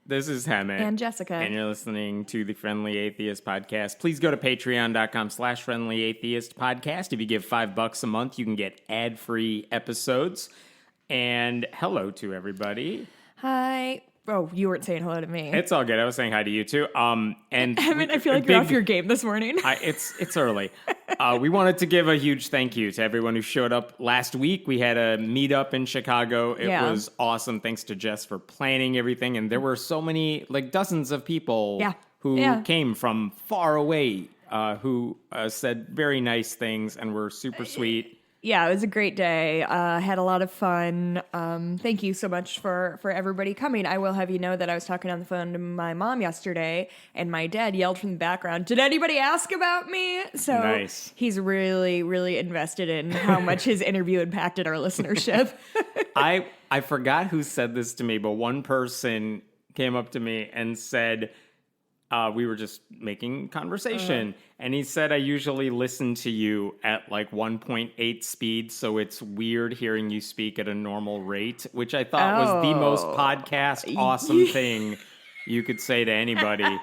This is Hammett. And Jessica. And you're listening to the Friendly Atheist Podcast. Please go to patreon.com/friendlyatheist podcast. If you give $5 a month, you can get ad-free episodes. And hello to everybody. Hi. Oh, you weren't saying hello to me. It's all good. I was saying hi to you too. And I feel like you're off your game this morning. It's early. We wanted to give a huge thank you to everyone who showed up last week. We had a meetup in Chicago. It was awesome. Thanks to Jess for planning everything. And there were so many, like dozens of people who came from far away who said very nice things and were super sweet. Yeah, it was a great day. Had a lot of fun. Thank you so much for everybody coming. I will have you know that I was talking on the phone to my mom yesterday, and my dad yelled from the background, "Did anybody ask about me?" So nice. He's really, really invested in how much his interview impacted our listenership. I forgot who said this to me, but one person came up to me and said, we were just making conversation. And he said, I usually listen to you at like 1.8 speed, so it's weird hearing you speak at a normal rate, which I thought was the most podcast awesome thing you could say to anybody.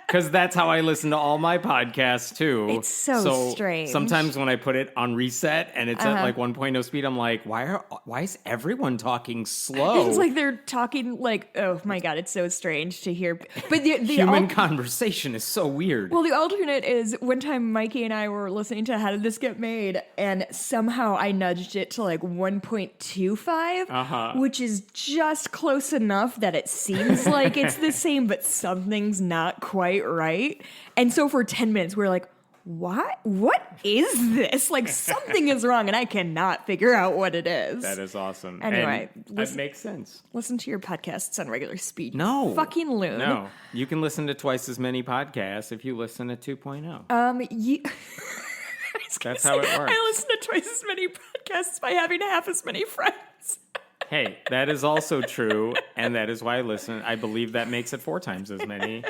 Because that's how I listen to all my podcasts, too. It's so strange. Sometimes when I put it on reset and it's at like 1.0 speed, I'm like, why is everyone talking slow? It's like they're talking like, oh my God, it's so strange to hear. But the human conversation is so weird. Well, the alternate is one time Mikey and I were listening to How Did This Get Made? And somehow I nudged it to like 1.25, which is just close enough that it seems like it's the same, but something's not quite right. And so for 10 minutes, we're like, what is this? Like something is wrong and I cannot figure out what it is. That is awesome. Anyway. That makes sense. Listen to your podcasts on regular speed. No. Fucking loon. No. You can listen to twice as many podcasts if you listen to 2.0. That's how it works. I listen to twice as many podcasts by having half as many friends. Hey, that is also true, and that is why I listen. I believe that makes it 4 times as many.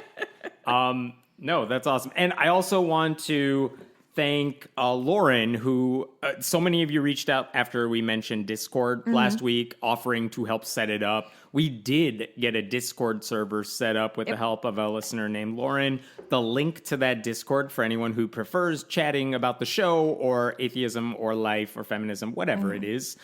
No, that's awesome. And I also want to thank Lauren, who so many of you reached out after we mentioned Discord last week, offering to help set it up. We did get a Discord server set up with the help of a listener named Lauren. The link to that Discord for anyone who prefers chatting about the show or atheism or life or feminism, whatever it is,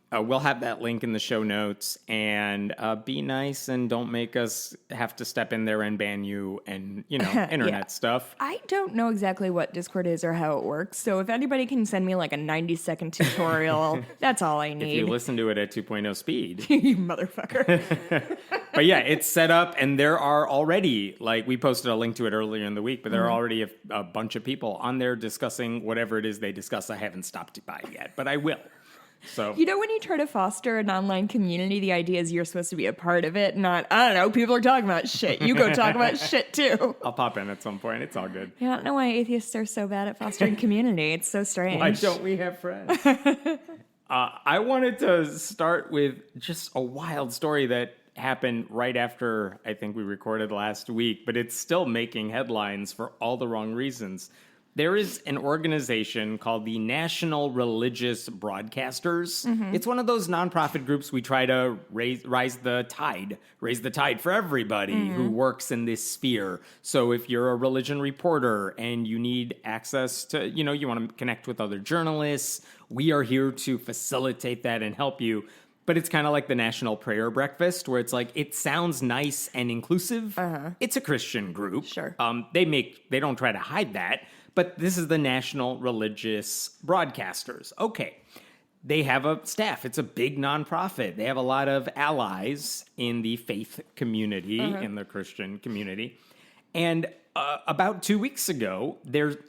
we'll have that link in the show notes, and be nice and don't make us have to step in there and ban you and, internet stuff. I don't know exactly what Discord is or how it works, so if anybody can send me like a 90-second tutorial, that's all I need. If you listen to it at 2.0 speed. You motherfucker. But yeah, it's set up, and there are already, we posted a link to it earlier in the week, but there are already a bunch of people on there discussing whatever it is they discuss. I haven't stopped by yet, but I will. So, when you try to foster an online community, the idea is you're supposed to be a part of it, not, I don't know, people are talking about shit. You go talk about shit too. I'll pop in at some point. It's all good. Yeah, I don't know why atheists are so bad at fostering community. It's so strange. Why don't we have friends? I wanted to start with just a wild story that happened right after I think we recorded last week, but it's still making headlines for all the wrong reasons. There is an organization called the National Religious Broadcasters. It's one of those nonprofit groups we try to raise the tide for everybody who works in this sphere. So if you're a religion reporter and you need access to, you want to connect with other journalists, we are here to facilitate that and help you. But it's kind of like the National Prayer Breakfast, where it's like, it sounds nice and inclusive. It's a Christian group. Sure. They don't try to hide that. But this is the National Religious Broadcasters. Okay. They have a staff. It's a big nonprofit. They have a lot of allies in the faith community, in the Christian community. And about 2 weeks ago,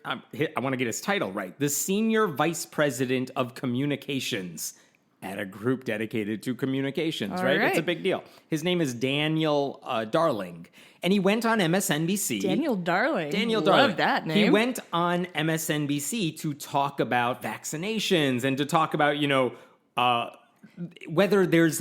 I want to get his title right, the Senior Vice President of Communications at a group dedicated to communications, right? It's a big deal. His name is Daniel Darling. And he went on MSNBC. Daniel Darling. Love that name. He went on MSNBC to talk about vaccinations and to talk about, whether there's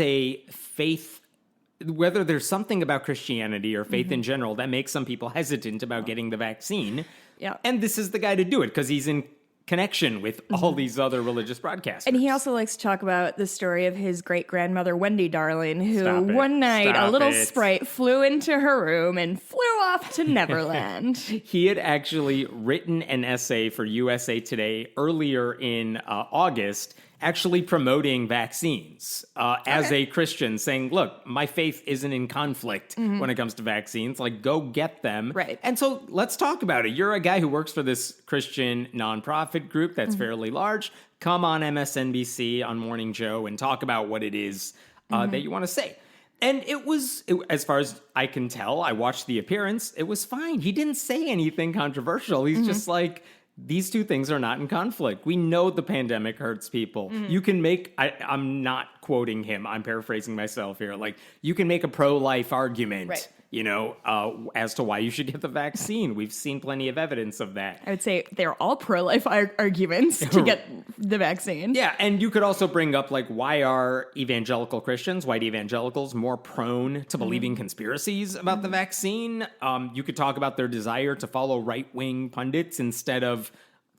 something about Christianity or faith in general that makes some people hesitant about getting the vaccine. Yeah. And this is the guy to do it because he's in connection with all these other religious broadcasters. And he also likes to talk about the story of his great-grandmother, Wendy Darling, who Stop it. one night Stop a little it. sprite flew into her room and flew off to Neverland. He had actually written an essay for USA Today earlier in August, actually promoting vaccines as a Christian, saying, look, my faith isn't in conflict when it comes to vaccines. Like, go get them. Right. And so let's talk about it. You're a guy who works for this Christian nonprofit group that's fairly large. Come on MSNBC on Morning Joe and talk about what it is that you want to say. And as far as I can tell, I watched the appearance, it was fine. He didn't say anything controversial. He's just like, these two things are not in conflict. We know the pandemic hurts people. You can make, I'm not quoting him, I'm paraphrasing myself here. Like, you can make a pro-life argument, Right. As to why you should get the vaccine. We've seen plenty of evidence of that. I would say they're all pro-life arguments to get the vaccine. Yeah, and you could also bring up, like, why are evangelical Christians, white evangelicals, more prone to believing conspiracies about the vaccine? You could talk about their desire to follow right-wing pundits instead of,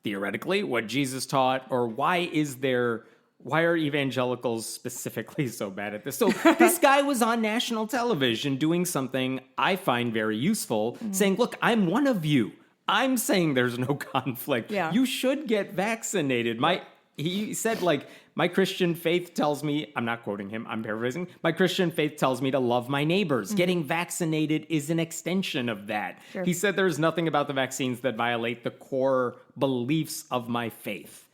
theoretically, what Jesus taught, or why are evangelicals specifically so bad at this? So this guy was on national television doing something I find very useful, saying, look, I'm one of you. I'm saying there's no conflict. Yeah. You should get vaccinated. He said, like, my Christian faith tells me, I'm not quoting him, I'm paraphrasing, my Christian faith tells me to love my neighbors. Getting vaccinated is an extension of that. Sure. He said there's nothing about the vaccines that violate the core beliefs of my faith.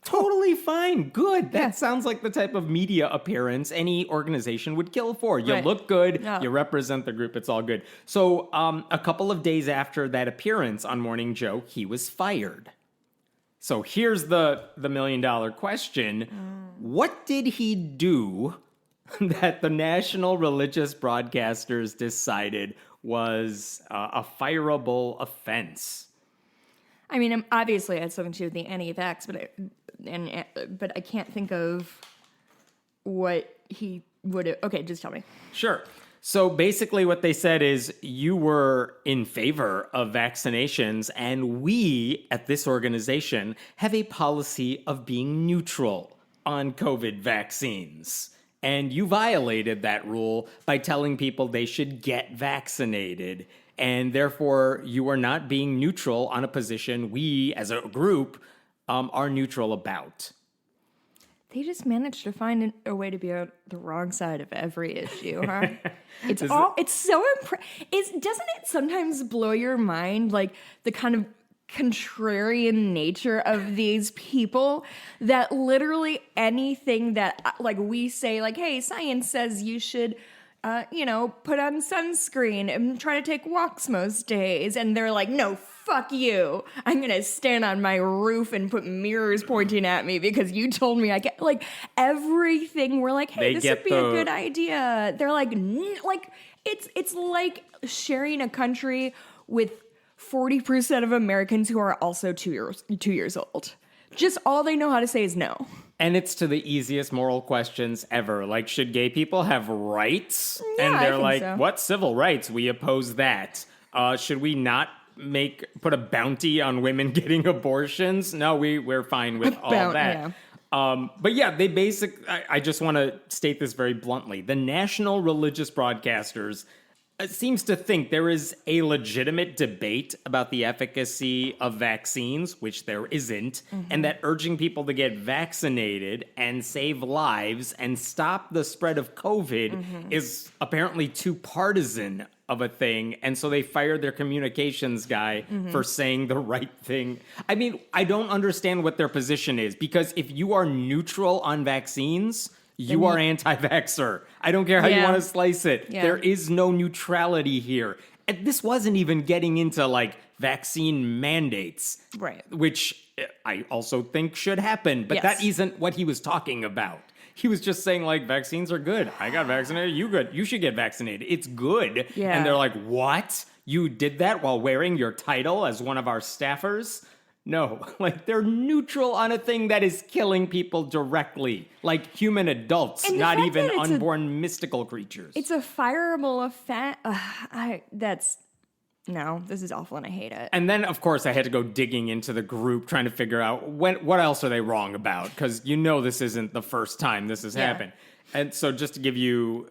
Totally fine. Good. That sounds like the type of media appearance any organization would kill for. You look good. Yeah. You represent the group. It's all good. So a couple of days after that appearance on Morning Joe, he was fired. So here's the $1 million question. What did he do that the national religious broadcasters decided was a fireable offense? I mean, obviously it had something to do with the anti-vax, but I can't think of what he would have. Okay, just tell me. Sure. So basically what they said is you were in favor of vaccinations, and we at this organization have a policy of being neutral on COVID vaccines. And you violated that rule by telling people they should get vaccinated. And therefore, you are not being neutral on a position we, as a group, are neutral about. They just managed to find a way to be on the wrong side of every issue, huh? It's so doesn't it sometimes blow your mind, like, the kind of contrarian nature of these people, that literally anything that, like, we say, like, hey, science says you should put on sunscreen and try to take walks most days. And they're like, no, fuck you. I'm going to stand on my roof and put mirrors pointing at me because you told me I get, like, everything. We're like, hey, this would be a good idea. They're like, it's like sharing a country with 40% of Americans who are also 2 years old. Just all they know how to say is no. And it's to the easiest moral questions ever. Like, should gay people have rights? Yeah, and I they're think like, so. what civil rights? We oppose that. Should we not put a bounty on women getting abortions? No, we're fine with all that. Yeah. But yeah, I just want to state this very bluntly. The national religious broadcasters seems to think there is a legitimate debate about the efficacy of vaccines, which there isn't, and that urging people to get vaccinated and save lives and stop the spread of COVID is apparently too partisan of a thing. And so they fired their communications guy for saying the right thing. I mean, I don't understand what their position is, because if you are neutral on vaccines, you are anti-vaxxer. I don't care how you want to slice it. Yeah. There is no neutrality here. And this wasn't even getting into, like, vaccine mandates. Right. Which I also think should happen. But that isn't what he was talking about. He was just saying, like, vaccines are good. I got vaccinated. You good. You should get vaccinated. It's good. Yeah. And they're like, what? You did that while wearing your title as one of our staffers? No, like, they're neutral on a thing that is killing people directly, like human adults, And the not fact even that unborn mystical creatures. It's a fireable offense. That's No, this is awful and I hate it. And then, of course, I had to go digging into the group, trying to figure out what else are they wrong about? Because this isn't the first time this has happened. And so just to give you,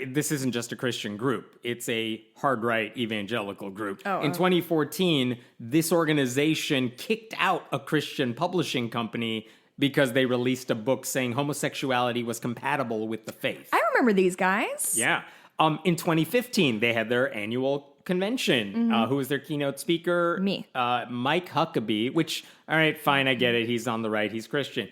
this isn't just a Christian group. It's a hard-right evangelical group. In 2014, this organization kicked out a Christian publishing company because they released a book saying homosexuality was compatible with the faith. I remember these guys. Yeah. In 2015, they had their annual convention. Who was their keynote speaker? Me. Mike Huckabee, which, all right, fine, I get it. He's on the right. He's Christian.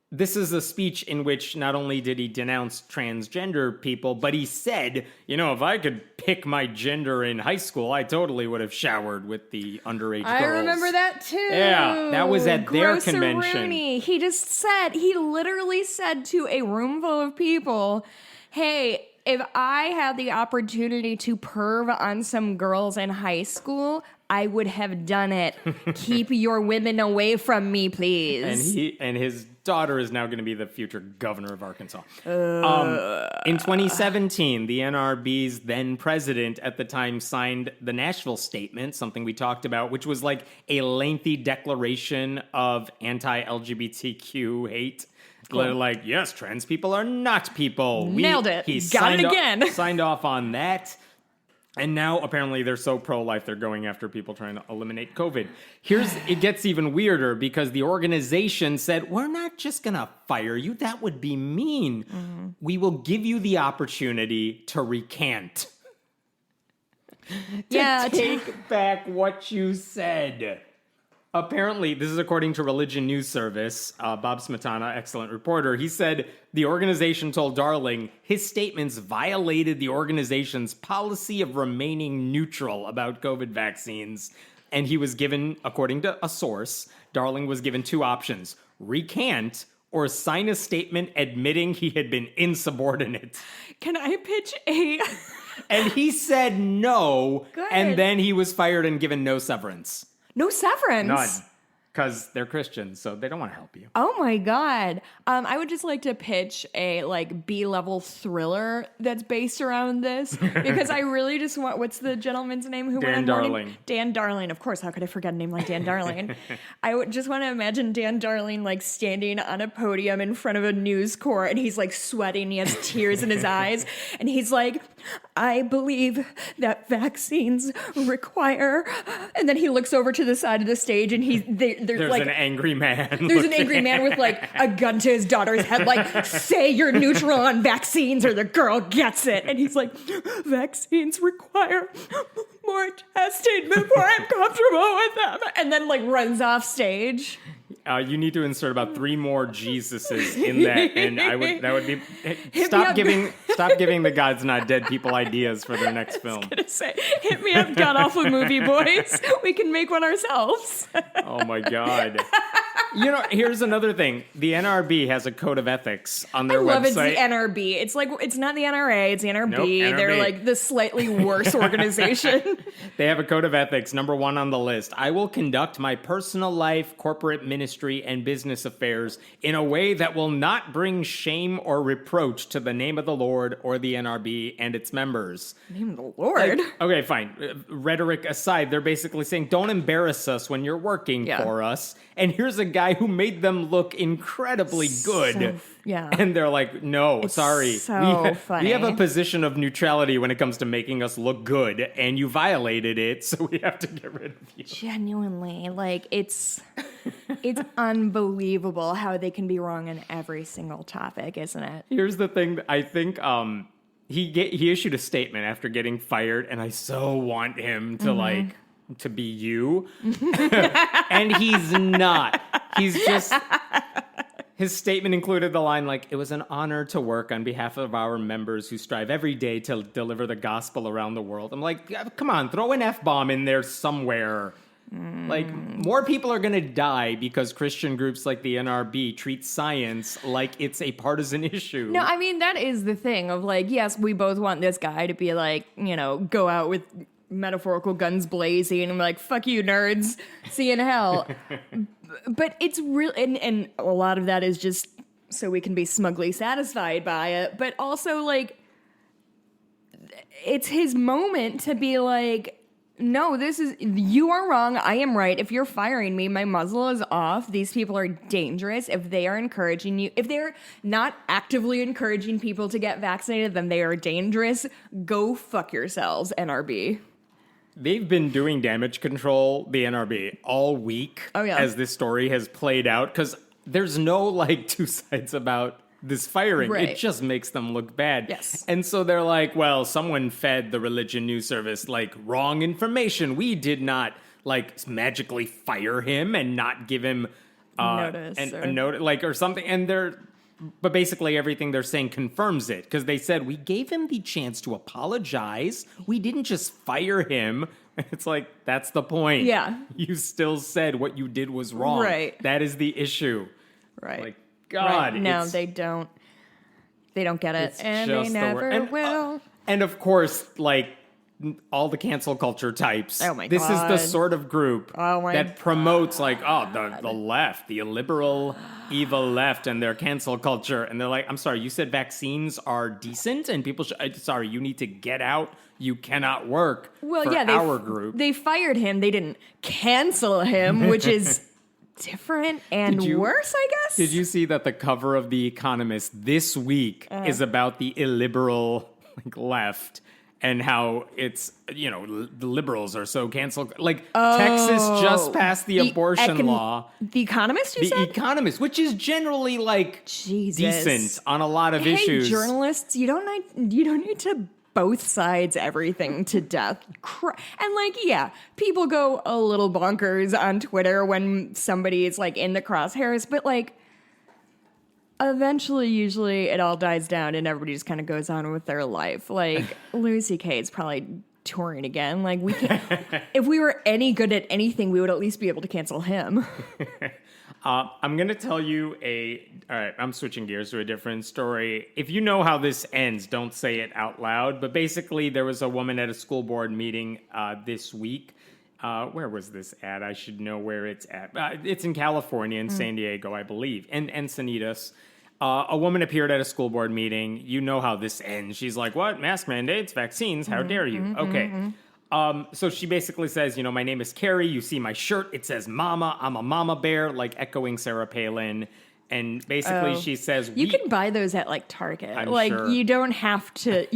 This is a speech in which not only did he denounce transgender people, but he said, if I could pick my gender in high school, I totally would have showered with the underage girls. I remember that too. Yeah, that was at their convention. He literally said to a room full of people, hey, if I had the opportunity to perv on some girls in high school, I would have done it. Keep your women away from me, please. And his daughter is now going to be the future governor of Arkansas. In 2017, the NRB's then president at the time signed the Nashville Statement, something we talked about, which was like a lengthy declaration of anti-LGBTQ hate. Cool. Like, yes, trans people are not people. Nailed it. He Got it again. Signed off on that. And now, apparently, they're so pro-life, they're going after people trying to eliminate COVID. It gets even weirder because the organization said, we're not just going to fire you. That would be mean. Mm-hmm. We will give you the opportunity to recant. Take back what you said. Apparently, this is according to Religion News Service, Bob Smetana, excellent reporter. He said the organization told Darling his statements violated the organization's policy of remaining neutral about COVID vaccines. And he was given, according to a source, Darling was given two options: recant or sign a statement admitting he had been insubordinate. Can I pitch a... And he said no, Good. And then he was fired and given no severance. No severance? None. Because they're Christians, so they don't want to help you. Oh my God. I would just like to pitch a B-level thriller that's based around this. Because I really just want, what's the gentleman's name who Dan went on Darling. Dan Darling. Of course, how could I forget a name like Dan Darling? I would just want to imagine Dan Darling standing on a podium in front of a news corps and he's sweating, he has tears in his eyes, and he's like, I believe that vaccines require, and then he looks over to the side of the stage and there's an angry man. There's an angry man with a gun to his daughter's head, say you're neutral on vaccines or the girl gets it. And he's like, vaccines require more testing before I'm comfortable with them. And then runs off stage. You need to insert about 3 more Jesuses in that, and that would be stop giving the God's Not Dead people ideas for their next film. I was gonna say, hit me up, God Awful Movie Boys. We can make one ourselves. Oh my God. Here's another thing. The NRB has a code of ethics on their website. I love it's the NRB. It's not the NRA, it's the NRB. Nope, NRB. They're the slightly worse organization. They have a code of ethics, number 1 on the list. I will conduct my personal life, corporate ministry, and business affairs in a way that will not bring shame or reproach to the name of the Lord or the NRB and its members. Name of the Lord? Okay, fine. Rhetoric aside, they're basically saying, don't embarrass us when you're working for us. And here's a guy who made them look incredibly good. And they're like, no, it's sorry. So funny. We have a position of neutrality when it comes to making us look good, and you violated it, so we have to get rid of you. Genuinely, it's unbelievable how they can be wrong on every single topic, isn't it? Here's the thing. I think he issued a statement after getting fired, and I so want him to to be you. And he's not. He's just... His statement included the line it was an honor to work on behalf of our members who strive every day to deliver the gospel around the world. I'm like, come on, throw an F-bomb in there somewhere. More people are going to die because Christian groups like the NRB treat science like it's a partisan issue. No, I mean, that is the thing of yes, we both want this guy to be go out with metaphorical guns blazing and fuck you, nerds, see you in hell. But it's real, and a lot of that is just so we can be smugly satisfied by it. But also, it's his moment to be No, you are wrong. I am right. If you're firing me, my muzzle is off. These people are dangerous. If they are encouraging you, if they're not actively encouraging people to get vaccinated, then they are dangerous. Go fuck yourselves, NRB. They've been doing damage control, the NRB, all week as this story has played out, because there's no, like, two sides about this firing. Right. It just makes them look bad. Yes. And so they're like, well, someone fed the religion news service, like, wrong information. We did not, like, magically fire him and not give him notice a note, like, or something. And but basically everything they're saying confirms it, because they said, we gave him the chance to apologize. We didn't just fire him. It's like, that's the point. Yeah. You still said what you did was wrong. Right. That is the issue. Right. Like, God. Right. No, they don't. They don't get it. And they never will. And of course, like, all the cancel culture types. Oh my this God. is the sort of group that promotes, like, the left, the liberal, evil left, and their cancel culture. And they're like, I'm sorry, you said vaccines are decent, and people should. Sorry, you need to get out. You cannot work for our group. They fired him. They didn't cancel him, which is different and worse, I guess. Did you see that the cover of The Economist this week is about the illiberal, like, left? And how it's, the liberals are so canceled. Like, Texas just passed the abortion law. The Economist, you said? The Economist, which is generally, like, decent on a lot of issues. Hey, journalists, you don't need to both sides everything to death. And, like, yeah, people go a little bonkers on Twitter when somebody is, like, in the crosshairs. But, like, eventually, usually, it all dies down and everybody just kind of goes on with their life. Like, Louis C.K. is probably touring again. Like, we can't. If we were any good at anything, we would at least be able to cancel him. I'm going to tell you all right, I'm switching gears to a different story. If you know how this ends, don't say it out loud. But basically, there was a woman at a school board meeting this week. Where was this at? I should know where it's at. It's in California, in San Diego, I believe, and Encinitas. A woman appeared at a school board meeting. You know how this ends. She's like, what? Mask mandates? Vaccines? How dare you? Okay. So she basically says, my name is Carrie. You see my shirt. It says mama. I'm a mama bear, like echoing Sarah Palin. And basically she says, you can buy those at, like, Target. I'm like, sure. you don't have to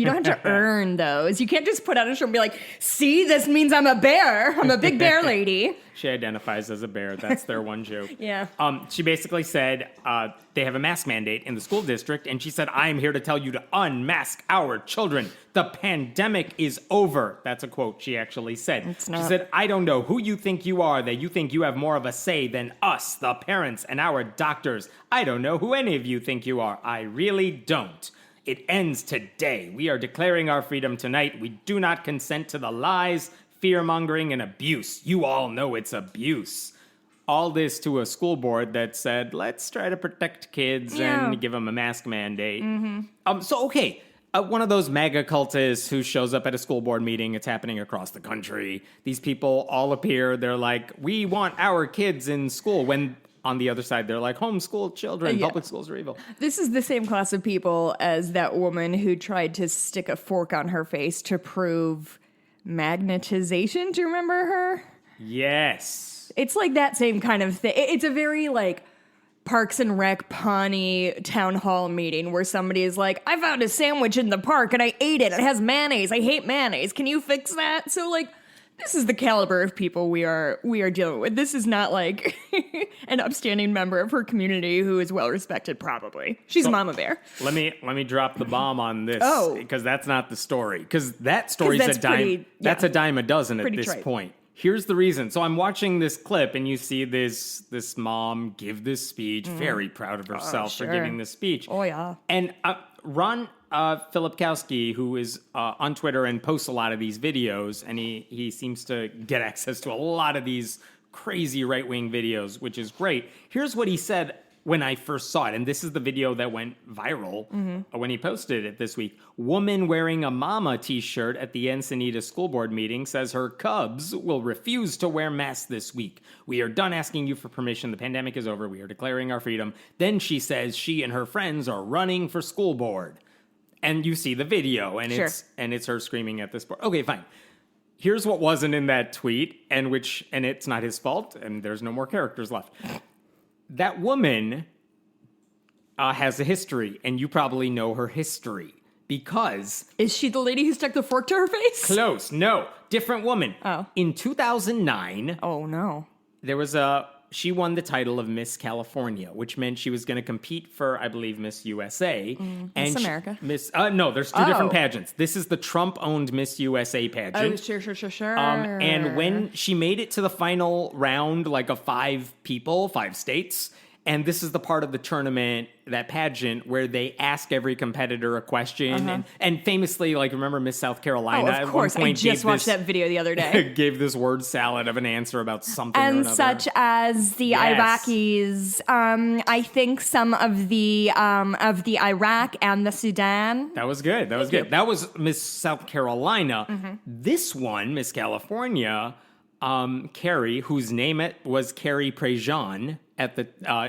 earn those. You can't just put out a shirt and be like, see, this means I'm a bear. I'm a big bear lady. She identifies as a bear. That's their one joke. Yeah. She basically said they have a mask mandate in the school district, and she said, I am here to tell you to unmask our children. The pandemic is over. That's a quote she actually said. It's not. She said, I don't know who you think you are, that you think you have more of a say than us, the parents, and our doctors. I don't know who any of you think you are. I really don't. It ends today. We are declaring our freedom tonight. We do not consent to the lies, fear-mongering, and abuse. You all know it's abuse. All this to a school board that said, let's try to protect kids and give them a mask mandate. One of those MAGA cultists who shows up at a school board meeting, it's happening across the country. These people all appear. They're like, we want our kids in school. When on the other side, they're like, homeschool children, public schools are evil. This is the same class of people as that woman who tried to stick a fork on her face to prove magnetization. Do you remember her? Yes. It's like that same kind of thing. It's a very, like, Parks and Rec Pawnee town hall meeting where somebody is like, I found a sandwich in the park and I ate it. It has mayonnaise. I hate mayonnaise. Can you fix that? So, like, this is the caliber of people we are dealing with. This is not like an upstanding member of her community who is well respected. Probably she's Mama Bear. Let me drop the bomb on this. Because that's not the story. Because that story's a dime. That's a dime a dozen at this point. Here's the reason. So I'm watching this clip, and you see this mom give this speech, very proud of herself for giving this speech. Oh yeah. And Ron Filipkowski, who is on Twitter and posts a lot of these videos, and he seems to get access to a lot of these crazy right-wing videos, which is great. Here's what he said when I first saw it, and this is the video that went viral when he posted it this week. Woman wearing a mama t-shirt at the Encinitas school board meeting says her cubs will refuse to wear masks this week. We are done asking you for permission. The pandemic is over. We are declaring our freedom. Then she says she and her friends are running for school board. And you see the video, and it's her screaming at this board. Okay, fine. here's what wasn't in that tweet, and it's not his fault, and there's no more characters left. That woman has a history, and you probably know her history because... Is she the lady who stuck the fork to her face? Close. No. Different woman. Oh. In 2009... Oh, no. She won the title of Miss California, which meant she was going to compete for, I believe, Miss USA. Miss America. No, there's two different pageants. This is the Trump-owned Miss USA pageant. Oh, sure. And when she made it to the final round, like of 5 states, and this is the part of the tournament, that pageant, where they ask every competitor a question. And famously, like, remember Miss South Carolina? Oh, of course. I just watched that video the other day. Gave this word salad of an answer about something or and another. such as the Iraqis. I think some of the Iraq and the Sudan. That was good. That was Miss South Carolina. This one, Miss California, Carrie, whose name was Carrie Prejean.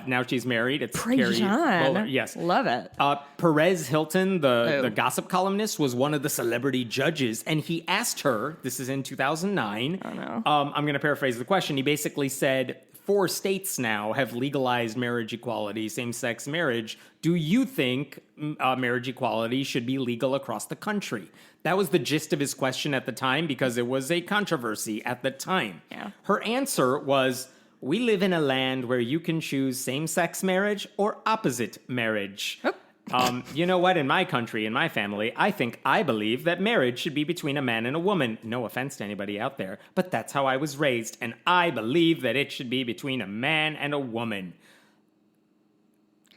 Now she's married. It's Prejean. Carrie Bowler. Yes. Love it. Perez Hilton, the gossip columnist, was one of the celebrity judges, and he asked her, this is in 2009. Oh, no. I'm going to paraphrase the question. He basically said, 4 states now have legalized marriage equality, same-sex marriage. Do you think marriage equality should be legal across the country? That was the gist of his question at the time because it was a controversy at the time. Yeah. Her answer was, we live in a land where you can choose same-sex marriage or opposite marriage. Oh. You know what? In my country, in my family, I believe that marriage should be between a man and a woman. No offense to anybody out there, but that's how I was raised, and I believe that it should be between a man and a woman.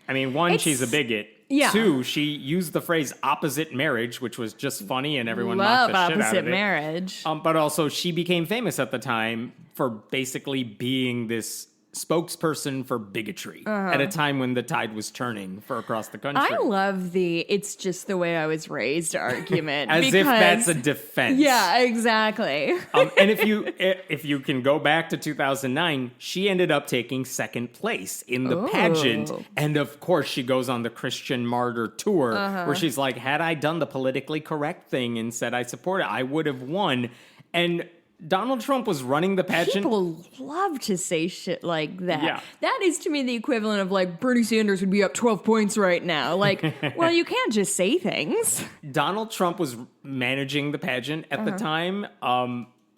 I mean, one, she's a bigot. Yeah. 2, she used the phrase opposite marriage, which was just funny, and everyone mocked the shit out of it. Opposite marriage. But also, she became famous at the time for basically being this spokesperson for bigotry at a time when the tide was turning for across the country. I love the "it's just the way I was raised" argument. As if that's a defense. Yeah, exactly. And if you can go back to 2009, she ended up taking 2nd place in the pageant. And of course, she goes on the Christian Martyr tour where she's like, had I done the politically correct thing and said I support it, I would have won. And Donald Trump was running the pageant. People love to say shit like that. Yeah. That is to me the equivalent of like Bernie Sanders would be up 12 points right now. Like, well, you can't just say things. Donald Trump was managing the pageant at the time.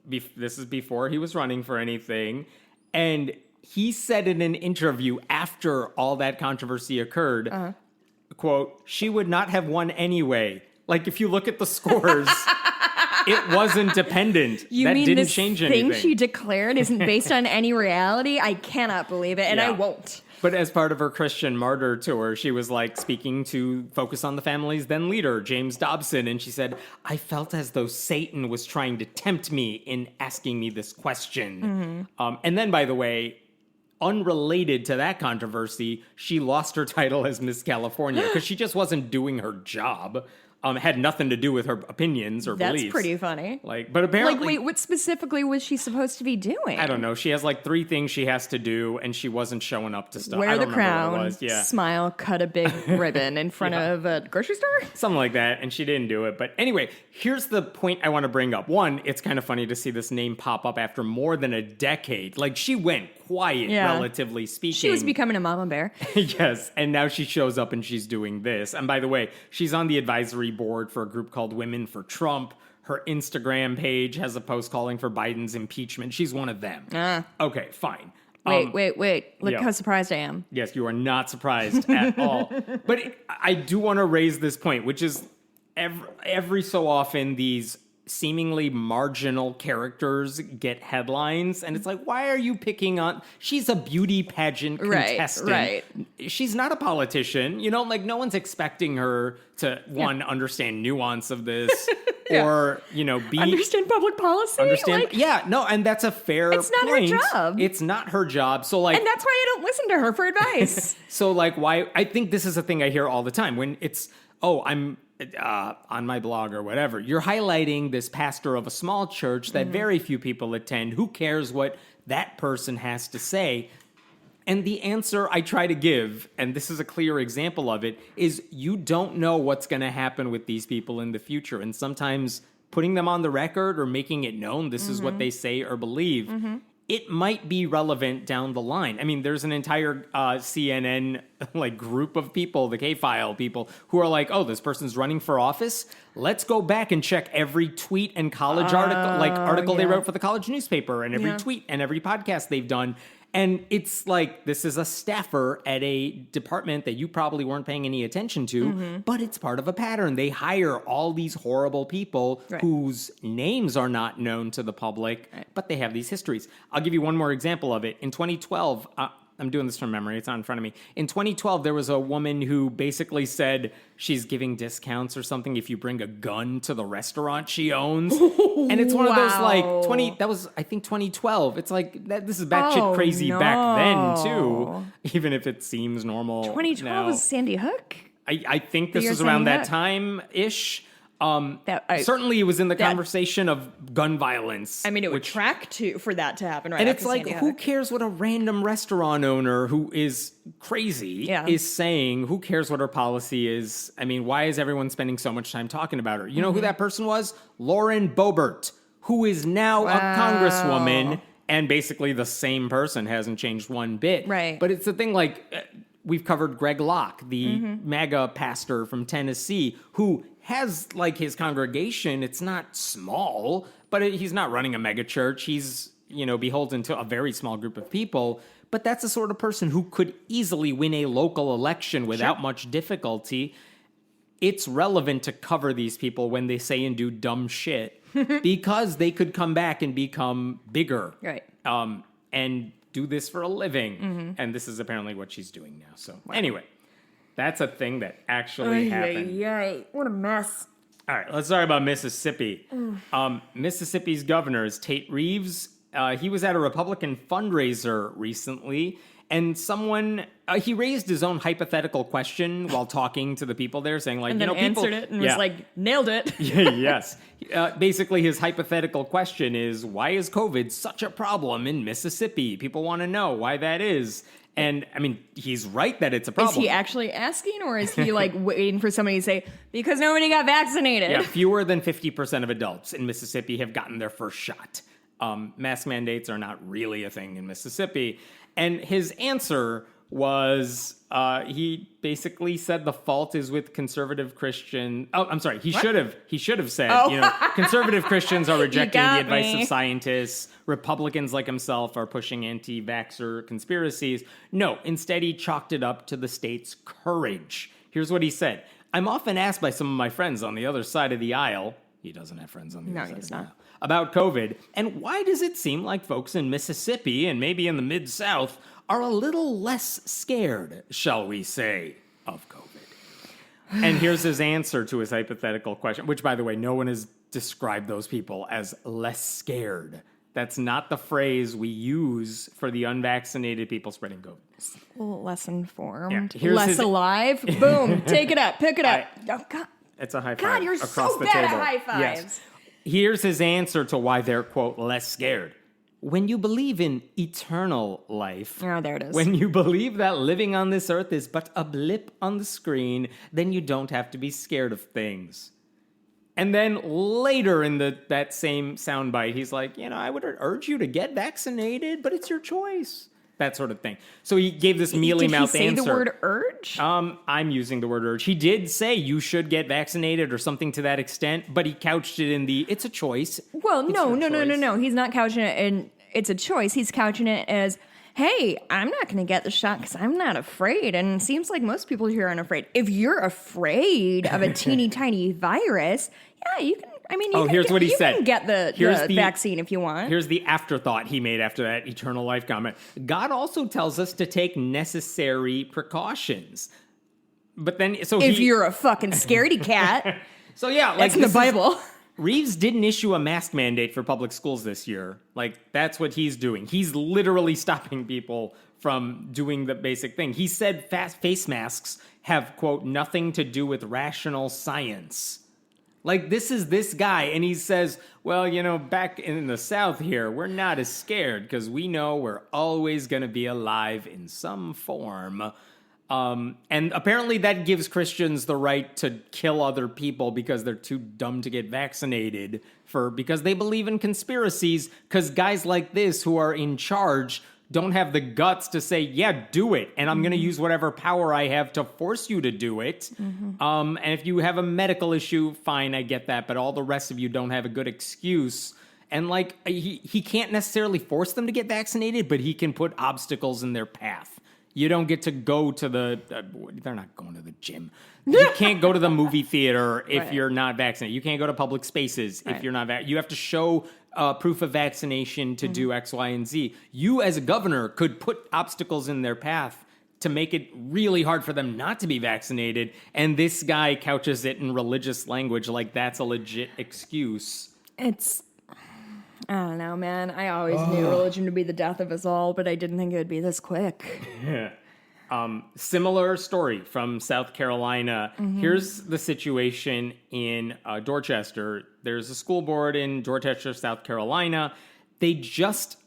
This is before he was running for anything. And he said in an interview after all that controversy occurred, quote, she would not have won anyway. Like, if you look at the scores... It wasn't dependent. You that mean didn't this change thing anything. she declared isn't based on any reality? I cannot believe it, and I won't. But as part of her Christian Martyr tour, she was like speaking to Focus on the Family's then leader, James Dobson, and she said, I felt as though Satan was trying to tempt me in asking me this question. And then, by the way, unrelated to that controversy, she lost her title as Miss California because she just wasn't doing her job. Had nothing to do with her opinions or beliefs. That's pretty funny. But apparently... wait, what specifically was she supposed to be doing? I don't know. She has 3 things she has to do, and she wasn't showing up to stuff. Wear the crown, what it was. Yeah. Smile, cut a big ribbon in front of a grocery store? Something like that, and she didn't do it. But anyway, here's the point I want to bring up. 1, it's kind of funny to see this name pop up after more than a decade. She went quiet, relatively speaking. She was becoming a mama bear. Yes, and now she shows up and she's doing this. And by the way, she's on the advisory board for a group called Women for Trump. Her Instagram page has a post calling for Biden's impeachment. She's one of them. Okay, fine. Wait. Look how surprised I am. Yes, you are not surprised at all. But I do want to raise this point, which is every so often these seemingly marginal characters get headlines, and it's like, why are you picking on... She's a beauty pageant contestant. Right. She's not a politician. No one's expecting her to, understand nuance of this, or, be... Understand public policy? And that's a fair point. It's not her job. It's not her job, so And that's why I don't listen to her for advice. So, why... I think this is a thing I hear all the time, when it's, I'm... on my blog or whatever, you're highlighting this pastor of a small church that very few people attend. Who cares what that person has to say? And the answer I try to give, and this is a clear example of it, is you don't know what's going to happen with these people in the future. And sometimes putting them on the record or making it known this is what they say or believe, it might be relevant down the line. I mean, there's an entire CNN like group of people, the K-File people, who are like, oh, this person's running for office. Let's go back and check every tweet and college article they wrote for the college newspaper, and every tweet and every podcast they've done. And it's like, this is a staffer at a department that you probably weren't paying any attention to, but it's part of a pattern. They hire all these horrible people whose names are not known to the public, but they have these histories. I'll give you one more example of it. In 2012, I'm doing this from memory. It's not in front of me. In 2012, there was a woman who basically said she's giving discounts or something if you bring a gun to the restaurant she owns. And it's one of those like that was, I think, 2012. It's like this is batshit crazy back then too, even if it seems normal. 2012 now. was Sandy Hook? I think this was around that time-ish. Certainly it was in the conversation of gun violence. I mean, it would track for that to happen, right? And it's like, who cares what a random restaurant owner who is crazy is saying? Who cares what her policy is? I mean, why is everyone spending so much time talking about her? You know who that person was? Lauren Boebert, who is now a congresswoman, and basically the same person, hasn't changed one bit. Right. But it's the thing, like, we've covered Greg Locke, the MAGA pastor from Tennessee, who has, like, his congregation. It's not small, but he's not running a mega church. He's, beholden to a very small group of people. But that's the sort of person who could easily win a local election without much difficulty. It's relevant to cover these people when they say and do dumb shit because they could come back and become bigger. Right. And do this for a living. And this is apparently what she's doing now. So anyway, that's a thing that actually happened. Yay. What a mess. All right, let's talk about Mississippi. Mississippi's governor is Tate Reeves. He was at a Republican fundraiser recently, and he raised his own hypothetical question while talking to the people there, saying, like, and then people answered it and was like, nailed it. Yes. Basically, his hypothetical question is, why is COVID such a problem in Mississippi? People want to know why that is. And, I mean, he's right that it's a problem. Is he actually asking, or is he, like, waiting for somebody to say, because nobody got vaccinated? Yeah, fewer than 50% of adults in Mississippi have gotten their first shot. Mask mandates are not really a thing in Mississippi. And his answer was, he basically said the fault is with conservative Christian. Oh, I'm sorry. He should have said, conservative Christians are rejecting the advice of scientists. Republicans like himself are pushing anti-vaxxer conspiracies. No, instead he chalked it up to the state's courage. Here's what he said. I'm often asked by some of my friends on the other side of the aisle. He doesn't have friends on the other side of the aisle. About COVID. And why does it seem like folks in Mississippi and maybe in the Mid-South are a little less scared, shall we say, of COVID? And here's his answer to his hypothetical question, which, by the way, no one has described those people as less scared. That's not the phrase we use for the unvaccinated people spreading COVID. A little less informed, Yeah, less alive. Boom, take it up, pick it up. Oh, God. It's a high five. God, you're across so the bad table. at high fives. Yes. Here's his answer to why they're, quote, less scared. When you believe in eternal life, oh, there it is. When you believe that living on this earth is but a blip on the screen, then you don't have to be scared of things. And then later in that same soundbite, he's like, I would urge you to get vaccinated, but it's your choice. That sort of thing. So he gave this mealy-mouthed answer. Did he say the word urge? I'm using the word urge. He did say you should get vaccinated or something to that extent, but he couched it in it's a choice. Well, no. He's not couching it in it's a choice. He's couching it as, hey, I'm not going to get the shot because I'm not afraid. And it seems like most people here aren't afraid. If you're afraid of a teeny tiny virus, yeah, you can. I mean, here's what he said. You can get the vaccine if you want. Here's the afterthought he made after that eternal life comment. God also tells us to take necessary precautions. But then, if you're a fucking scaredy cat. So yeah, like that's in the Bible. Reeves didn't issue a mask mandate for public schools this year. Like, that's what he's doing. He's literally stopping people from doing the basic thing. He said face masks have, quote, nothing to do with rational science. Like, this is this guy, and he says, well, back in the South here, we're not as scared because we know we're always going to be alive in some form. And apparently that gives Christians the right to kill other people because they're too dumb to get vaccinated because they believe in conspiracies, because guys like this who are in charge don't have the guts to say, yeah, do it. And I'm going to use whatever power I have to force you to do it. And if you have a medical issue, fine, I get that. But all the rest of you don't have a good excuse. And like, he can't necessarily force them to get vaccinated, but he can put obstacles in their path. You don't get to go to they're not going to the gym. You can't go to the movie theater if you're not vaccinated. You can't go to public spaces if you're not vaccinated. You have to show proof of vaccination to do X, Y, and Z. You as a governor could put obstacles in their path to make it really hard for them not to be vaccinated. And this guy couches it in religious language like that's a legit excuse. I don't know, man. I always knew religion would be the death of us all, but I didn't think it would be this quick. Yeah. Similar story from South Carolina. Here's the situation in Dorchester. There's a school board in Dorchester, South Carolina. They just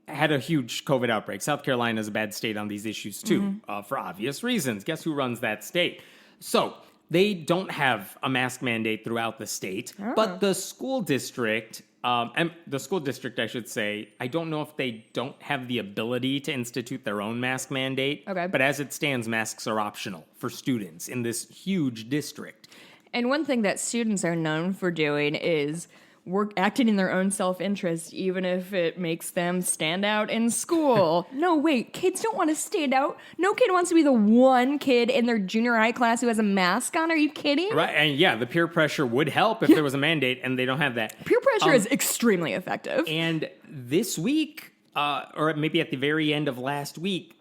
had a huge COVID outbreak. South Carolina is a bad state on these issues, too, for obvious reasons. Guess who runs that state? So they don't have a mask mandate throughout the state, but the school district... and the school district, I should say, I don't know if they don't have the ability to institute their own mask mandate. Okay. But as it stands, masks are optional for students in this huge district. And one thing that students are known for doing is acting in their own self-interest, even if it makes them stand out in school. No, wait, kids don't want to stand out. No kid wants to be the one kid in their junior high class who has a mask on. Are you kidding? Right, and yeah, the peer pressure would help if there was a mandate, and they don't have that. Peer pressure is extremely effective. And this week, or maybe at the very end of last week,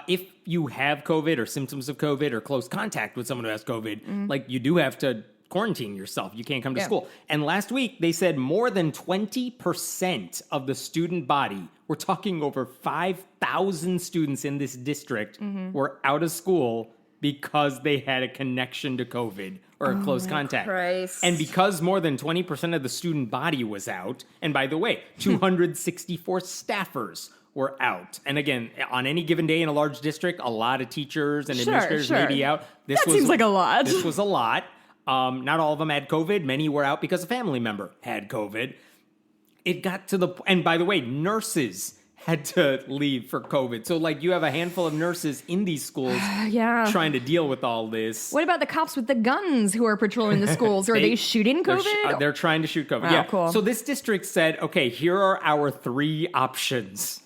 if you have COVID or symptoms of COVID or close contact with someone who has COVID, like you do have to quarantine yourself. You can't come to school. And last week, they said more than 20% of the student body, we're talking over 5,000 students in this district, were out of school because they had a connection to COVID or a close contact. Christ. And because more than 20% of the student body was out, and by the way, 264 staffers were out. And again, on any given day in a large district, a lot of teachers and administrators may be out. Seems like a lot. This was a lot. Not all of them had COVID. Many were out because a family member had COVID. It got to the... And by the way, nurses had to leave for COVID. So, like, you have a handful of nurses in these schools trying to deal with all this. What about the cops with the guns who are patrolling the schools? Are they shooting COVID? They're trying to shoot COVID. Oh, cool. So this district said, okay, here are our 3 options.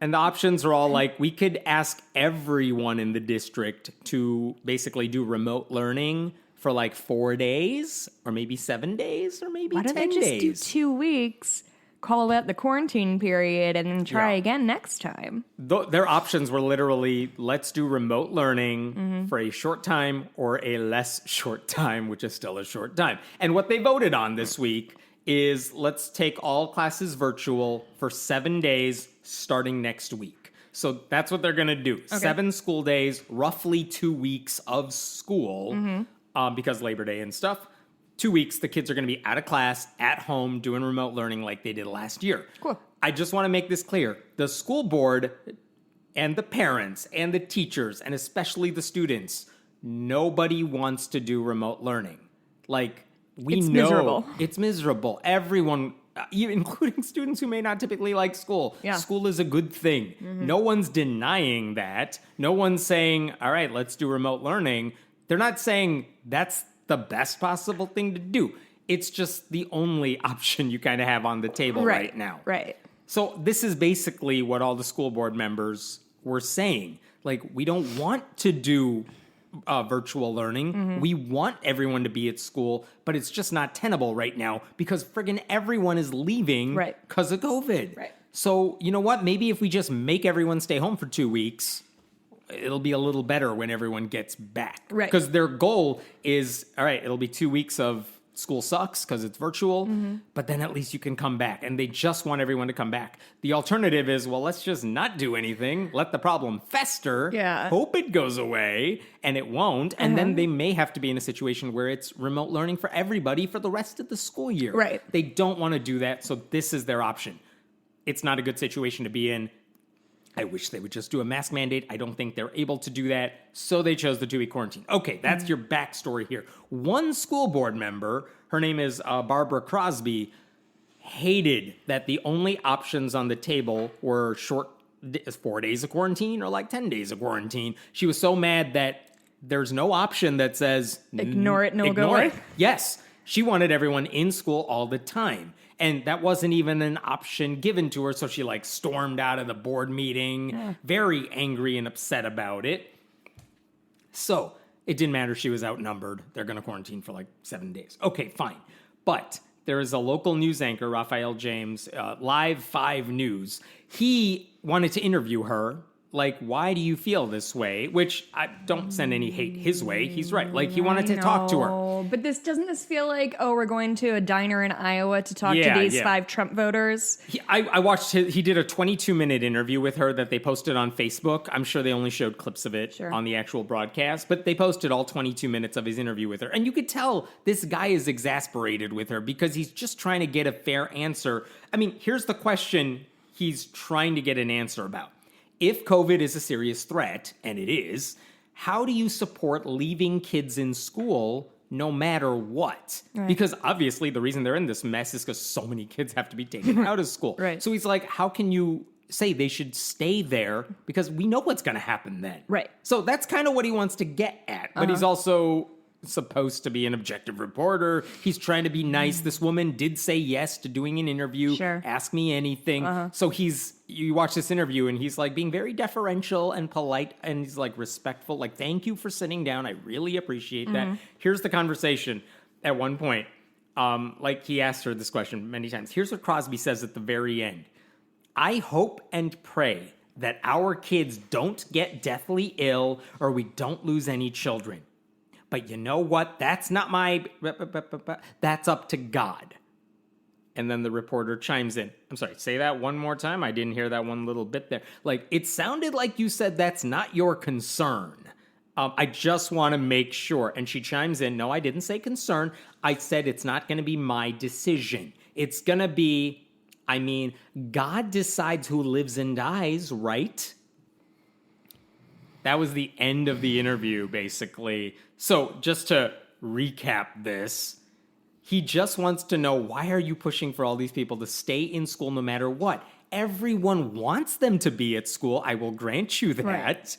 And the options are all like, we could ask everyone in the district to basically do remote learning for like 4 days, or maybe 7 days, or maybe 10 days. Why don't they just do 2 weeks, call that the quarantine period, and then try again next time? Their options were literally, let's do remote learning for a short time or a less short time, which is still a short time. And what they voted on this week is let's take all classes virtual for 7 days starting next week. So that's what they're going to do. Okay. 7 school days, roughly 2 weeks of school, because Labor Day and stuff. 2 weeks, the kids are going to be out of class, at home, doing remote learning like they did last year. Cool. I just want to make this clear. The school board and the parents and the teachers, and especially the students, nobody wants to do remote learning. Like, it's miserable. It's miserable. Everyone, including students who may not typically like school. Yeah. School is a good thing. No one's denying that. No one's saying, all right, let's do remote learning. They're not saying that's the best possible thing to do. It's just the only option you kind of have on the table right now. Right. So this is basically what all the school board members were saying. Like, we don't want to do virtual learning. We want everyone to be at school, but it's just not tenable right now because friggin' everyone is leaving because of COVID. Right. So, you know what? Maybe if we just make everyone stay home for 2 weeks, it'll be a little better when everyone gets back. Right. Because their goal is, all right, it'll be 2 weeks of school sucks because it's virtual, but then at least you can come back. And they just want everyone to come back. The alternative is, well, let's just not do anything, let the problem fester, hope it goes away, and it won't. And then they may have to be in a situation where it's remote learning for everybody for the rest of the school year. Right. They don't want to do that, so this is their option. It's not a good situation to be in. I wish they would just do a mask mandate. I don't think they're able to do that. So they chose the 2-week quarantine. Okay, that's your backstory here. One school board member, her name is Barbara Crosby, hated that the only options on the table were 4 days of quarantine or like 10 days of quarantine. She was so mad that there's no option that says Ignore it and it'll go away. Yes. She wanted everyone in school all the time. And that wasn't even an option given to her. So she like stormed out of the board meeting, very angry and upset about it. So it didn't matter. She was outnumbered. They're going to quarantine for like 7 days. Okay, fine. But there is a local news anchor, Raphael James, Live 5 News. He wanted to interview her. Like, why do you feel this way? Which, I don't send any hate his way. He's right. Like, he wanted to talk to her. But doesn't this feel like, we're going to a diner in Iowa to talk to these 5 Trump voters? I watched he did a 22-minute interview with her that they posted on Facebook. I'm sure they only showed clips of it on the actual broadcast, but they posted all 22 minutes of his interview with her. And you could tell this guy is exasperated with her because he's just trying to get a fair answer. I mean, here's the question he's trying to get an answer about. If COVID is a serious threat, and it is, how do you support leaving kids in school no matter what? Right. Because obviously the reason they're in this mess is because so many kids have to be taken out of school. Right. So he's like, how can you say they should stay there? Because we know what's going to happen then. Right. So that's kind of what he wants to get at. But he's also supposed to be an objective reporter. He's trying to be nice. This woman did say yes to doing an interview. Sure. Ask me anything. So you watch this interview and he's like being very deferential and polite and he's like respectful. Like, thank you for sitting down. I really appreciate that. Here's the conversation at one point. Like he asked her this question many times. Here's what Crosby says at the very end. I hope and pray that our kids don't get deathly ill or we don't lose any children. But you know what? That's not that's up to God. And then the reporter chimes in. I'm sorry, say that one more time. I didn't hear that one little bit there. Like, it sounded like you said that's not your concern. I just want to make sure. And she chimes in. No, I didn't say concern. I said it's not going to be my decision. It's going to be, God decides who lives and dies, right? That was the end of the interview, basically. So just to recap this, he just wants to know, why are you pushing for all these people to stay in school no matter what? Everyone wants them to be at school. I will grant you that. Right.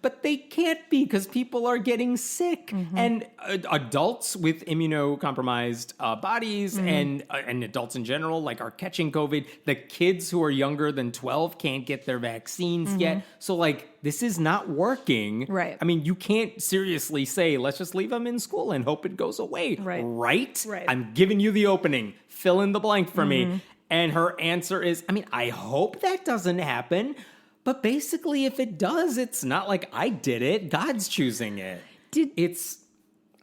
But they can't be because people are getting sick. And adults with immunocompromised bodies and adults in general like are catching COVID. The kids who are younger than 12 can't get their vaccines yet. So like this is not working. Right. I mean, you can't seriously say, let's just leave them in school and hope it goes away. Right? I'm giving you the opening. Fill in the blank for me. And her answer is, I hope that doesn't happen. But basically, if it does, it's not like I did it. God's choosing it.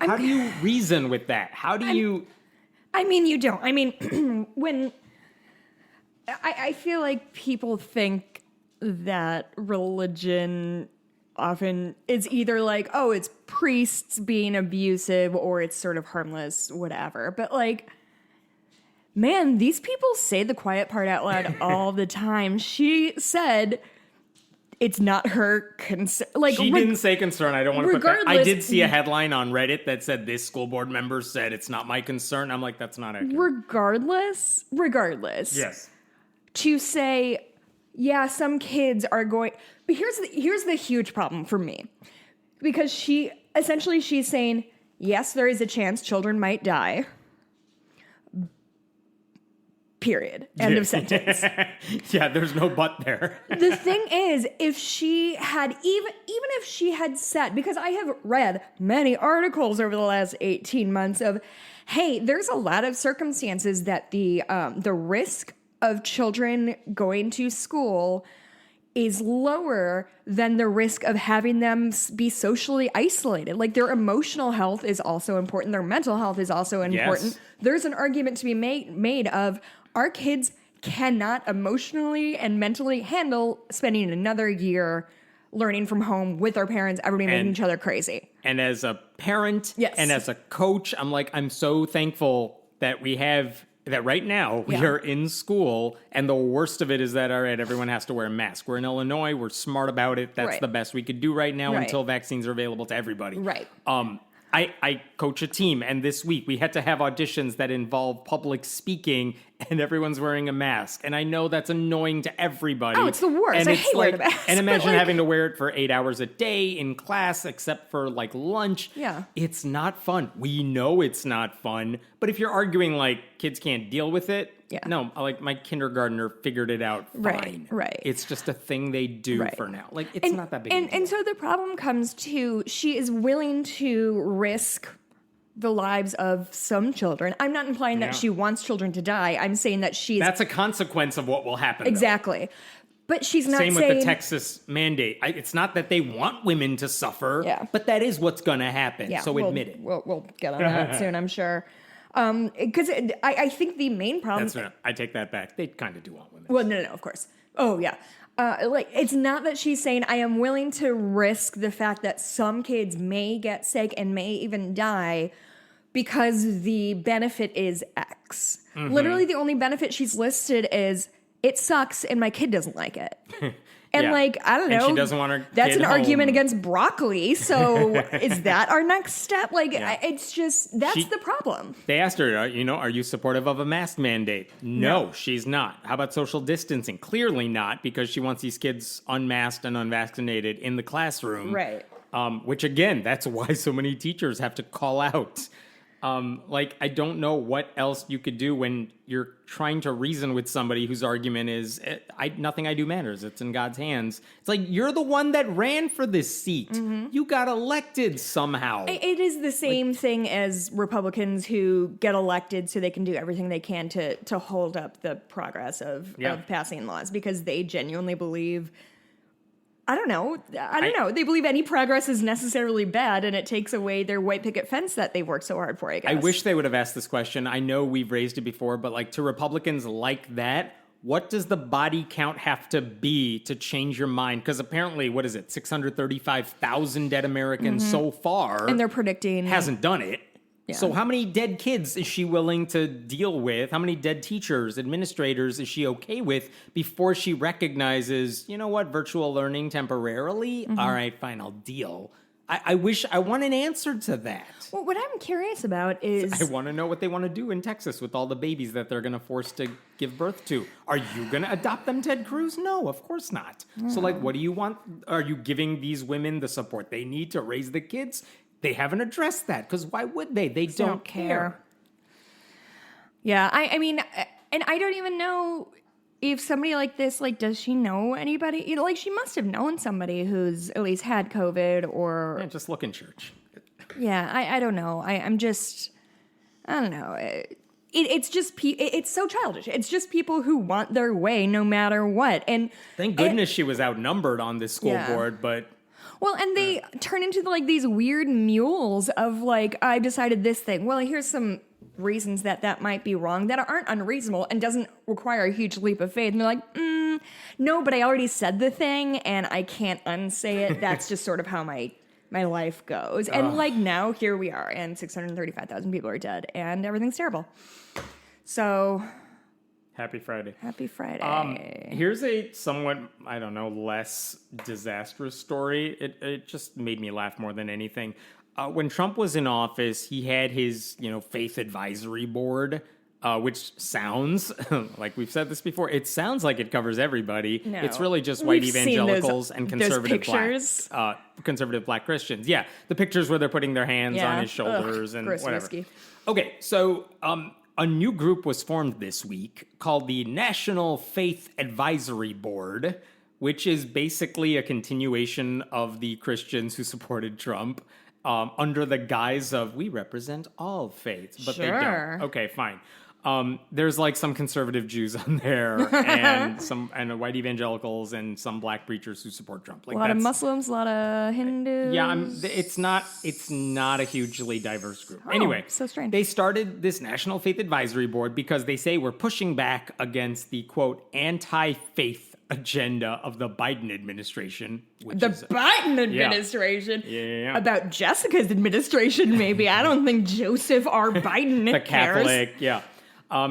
How do you reason with that? How do you... you don't. When... I feel like people think that religion often is either like, oh, it's priests being abusive or it's sort of harmless, whatever. But like... Man, these people say the quiet part out loud all the time. She said... It's not her concern. Like she didn't say concern. I don't want to put that. I did see a headline on Reddit that said this school board member said it's not my concern. I'm like, that's not accurate. Regardless. Yes. To say, yeah, some kids are going. But here's the huge problem for me, because she's saying, yes, there is a chance children might die. Period. End of sentence. Yeah, there's no but there. The thing is, if she had even if she had said, because I have read many articles over the last 18 months of, hey, there's a lot of circumstances that the risk of children going to school is lower than the risk of having them be socially isolated. Like their emotional health is also important. Their mental health is also important. Yes. There's an argument to be made of our kids cannot emotionally and mentally handle spending another year learning from home with our parents, everybody making each other crazy. And as a parent and as a coach, I'm so thankful that we have that right now we are in school, and the worst of it is that, all right, everyone has to wear a mask. We're in Illinois. We're smart about it. That's the best we could do right now until vaccines are available to everybody. Right. I coach a team, and this week we had to have auditions that involve public speaking, and everyone's wearing a mask. And I know that's annoying to everybody. Oh, it's the worst. And I it's hate wearing a mask. And imagine having to wear it for 8 hours a day in class, except for like lunch. Yeah. It's not fun. We know it's not fun. But if you're arguing like kids can't deal with it, no, like my kindergartner figured it out fine. Right. It's just a thing they do for now. Like, it's not that big a deal. And so the problem comes to, she is willing to risk the lives of some children. I'm not implying that she wants children to die. I'm saying that she's... That's a consequence of what will happen. Exactly. But she's not saying... Same with the Texas mandate. It's not that they want women to suffer, but that is what's going to happen. Yeah, so admit it. We'll get on that soon, I'm sure. Because I think the main problem... I take that back. They kind of do want women. Well, no, of course. Oh, yeah. Like, it's not that she's saying, I am willing to risk the fact that some kids may get sick and may even die because the benefit is X. Mm-hmm. Literally, the only benefit she's listed is, it sucks and my kid doesn't like it. And like, I don't know. And she doesn't want her That's kid an home. Argument against broccoli. So is that our next step? Like, it's just, that's the problem. They asked her, are you supportive of a mask mandate? No, she's not. How about social distancing? Clearly not, because she wants these kids unmasked and unvaccinated in the classroom. Right. Which, again, that's why so many teachers have to call out. I don't know what else you could do when you're trying to reason with somebody whose argument is, nothing I do matters. It's in God's hands. It's like, you're the one that ran for this seat. Mm-hmm. You got elected somehow. It is the same thing as Republicans who get elected so they can do everything they can to hold up the progress of passing laws, because they genuinely believe... I don't know. They believe any progress is necessarily bad, and it takes away their white picket fence that they've worked so hard for, I guess. I wish they would have asked this question. I know we've raised it before, but to Republicans like that, what does the body count have to be to change your mind? Because apparently, 635,000 dead Americans so far. And they're predicting... Hasn't done it. Yeah. So how many dead kids is she willing to deal with? How many dead teachers, administrators is she okay with before she recognizes, virtual learning temporarily? Mm-hmm. All right, fine, I'll deal. I want an answer to that. Well, what I'm curious about is... I want to know what they want to do in Texas with all the babies that they're going to force to give birth to. Are you going to adopt them, Ted Cruz? No, of course not. Mm. So, what do you want? Are you giving these women the support they need to raise the kids? They haven't addressed that, because why would they? They don't care. Yeah, I mean, and I don't even know if somebody like this, does she know anybody? She must have known somebody who's at least had COVID or... Yeah, just look in church. Yeah, I don't know. I don't know. It's just, it's so childish. It's just people who want their way no matter what. And thank goodness she was outnumbered on this school board, but... Well, and they turn into these weird mules of I decided this thing. Well, here's some reasons that might be wrong that aren't unreasonable and doesn't require a huge leap of faith. And they're like, no, but I already said the thing and I can't unsay it. That's just sort of how my life goes. And now here we are, and 635,000 people are dead, and everything's terrible. So... Happy Friday. Happy Friday. Here's a somewhat, less disastrous story. It just made me laugh more than anything. When Trump was in office, he had his, faith advisory board, which sounds, like we've said this before, it sounds like it covers everybody. No. It's really just white evangelicals and conservative black Christians. Yeah, the pictures where they're putting their hands on his shoulders and whatever. Risky. Okay, so... a new group was formed this week called the National Faith Advisory Board, which is basically a continuation of the Christians who supported Trump under the guise of, we represent all faiths, but they don't. Okay, fine. There's some conservative Jews on there and white evangelicals and some black preachers who support Trump. A lot of Muslims, a lot of Hindus. Yeah, it's not a hugely diverse group. Anyway, so strange. They started this National Faith Advisory Board because they say we're pushing back against the, quote, anti-faith agenda of the Biden administration. Biden administration? Yeah. About Jessica's administration, maybe. I don't think Joseph R. Biden the cares. Catholic, yeah.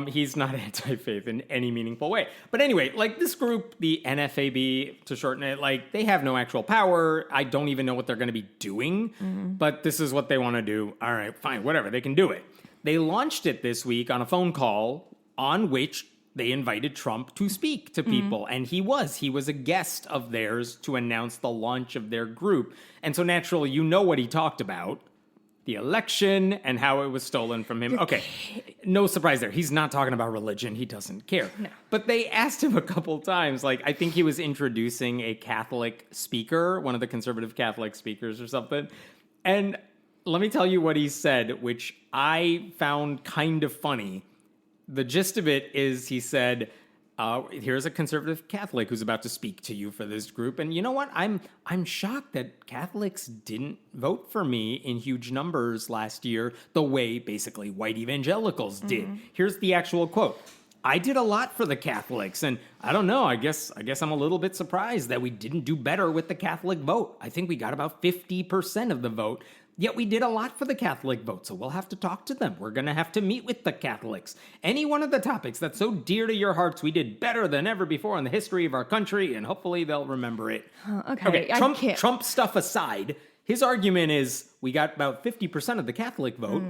He's not anti-faith in any meaningful way. But anyway, like this group, the NFAB, to shorten it, like they have no actual power. I don't even know what they're going to be doing, but this is what they want to do. All right, fine, whatever, they can do it. They launched it this week on a phone call on which they invited Trump to speak to people. And he was a guest of theirs to announce the launch of their group. And so naturally, you know what he talked about. The election and how it was stolen from him. Okay, no surprise there. He's not talking about religion. He doesn't care. No. But they asked him a couple times. Like, I think he was introducing a Catholic speaker, one of the conservative Catholic speakers or something. And let me tell you what he said, which I found kind of funny. The gist of it is he said, here's a conservative Catholic who's about to speak to you for this group. And you know what? I'm shocked that Catholics didn't vote for me in huge numbers last year the way basically white evangelicals did. Here's the actual quote. I did a lot for the Catholics, and I don't know, I guess I'm a little bit surprised that we didn't do better with the Catholic vote. I think we got about 50% of the vote. Yet we did a lot for the Catholic vote, so we'll have to talk to them. We're going to have to meet with the Catholics. Any one of the topics that's so dear to your hearts, we did better than ever before in the history of our country, and hopefully they'll remember it. Okay, Trump stuff aside, his argument is we got about 50% of the Catholic vote.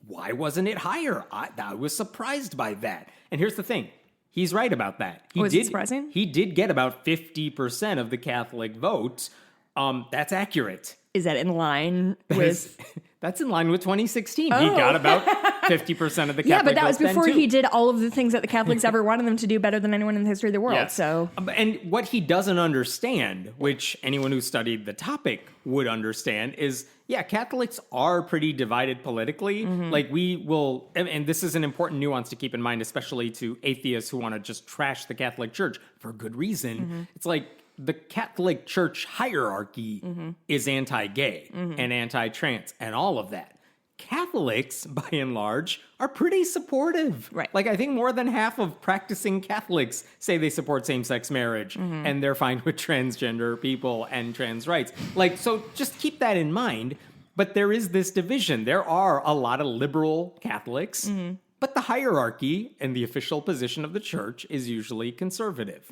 Why wasn't it higher? I was surprised by that. And here's the thing. He's right about that. Was it surprising? He did get about 50% of the Catholic vote. That's accurate. Is that in line with... That's in line with 2016. He got about 50% of the Catholic vote. Yeah, but that was before he did all of the things that the Catholics ever wanted them to do better than anyone in the history of the world. Yeah. So, and what he doesn't understand, which anyone who studied the topic would understand, is, yeah, Catholics are pretty divided politically. Like we will, and this is an important nuance to keep in mind, especially to atheists who want to just trash the Catholic Church for good reason. It's like, the Catholic Church hierarchy is anti-gay and anti-trans and all of that. Catholics, by and large, are pretty supportive. Right. Like, I think more than half of practicing Catholics say they support same-sex marriage and they're fine with transgender people and trans rights. Like, so just keep that in mind. But there is this division. There are a lot of liberal Catholics, but the hierarchy and the official position of the church is usually conservative.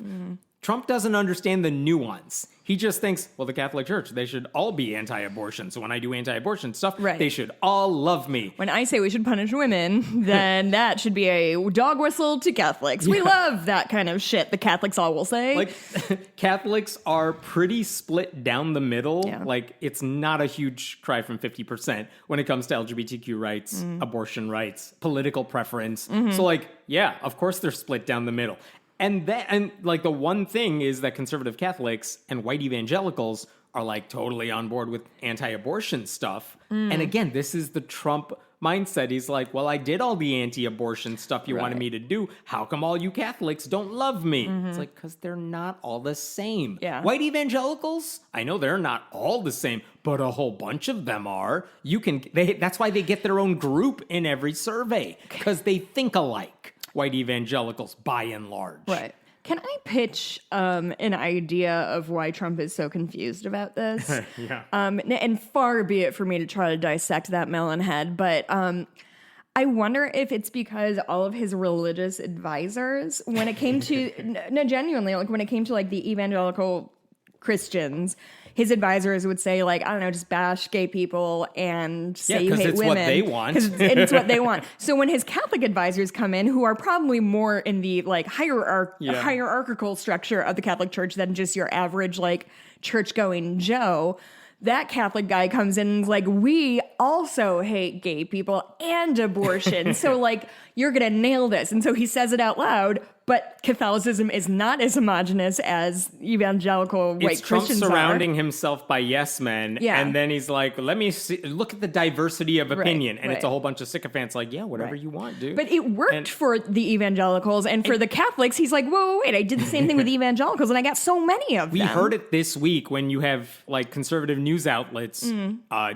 Trump doesn't understand the nuance. He just thinks, well, the Catholic Church, they should all be anti-abortion. So when I do anti-abortion stuff, they should all love me. When I say we should punish women, then that should be a dog whistle to Catholics. We love that kind of shit, the Catholics all will say. Like, Catholics are pretty split down the middle. Yeah. Like, it's not a huge cry from 50% when it comes to LGBTQ rights, abortion rights, political preference. So, like, yeah, of course they're split down the middle. And like the one thing is that conservative Catholics and white evangelicals are like totally on board with anti-abortion stuff. And again, this is the Trump mindset. He's like, well, I did all the anti-abortion stuff you wanted me to do. How come all you Catholics don't love me? It's like, because they're not all the same. Yeah. White evangelicals, I know they're not all the same, but a whole bunch of them are. That's why they get their own group in every survey, because they think alike. White evangelicals, by and large. Right. Can I pitch an idea of why Trump is so confused about this? Yeah. And far be it for me to try to dissect that melon head, but I wonder if it's because all of his religious advisors, when it came to, no, genuinely, like when it came to like the evangelical Christians, his advisors would say, like, I don't know, just bash gay people and say you hate women. Yeah, because it's what they want. It's what they want. So when his Catholic advisors come in, who are probably more in the, like, hierarchical structure of the Catholic Church than just your average, like, church-going Joe, that Catholic guy comes in and is like, we also hate gay people and abortion. So, like, you're going to nail this. And so he says it out loud, but Catholicism is not as homogenous as evangelical white Christians Trump surrounding himself by yes men, and then he's like, let me look at the diversity of opinion. And it's a whole bunch of sycophants like, yeah, whatever you want, dude. But it worked for the evangelicals, and for the Catholics, he's like, whoa, wait, I did the same thing with evangelicals, and I got so many of them. We heard it this week when you have, like, conservative news outlets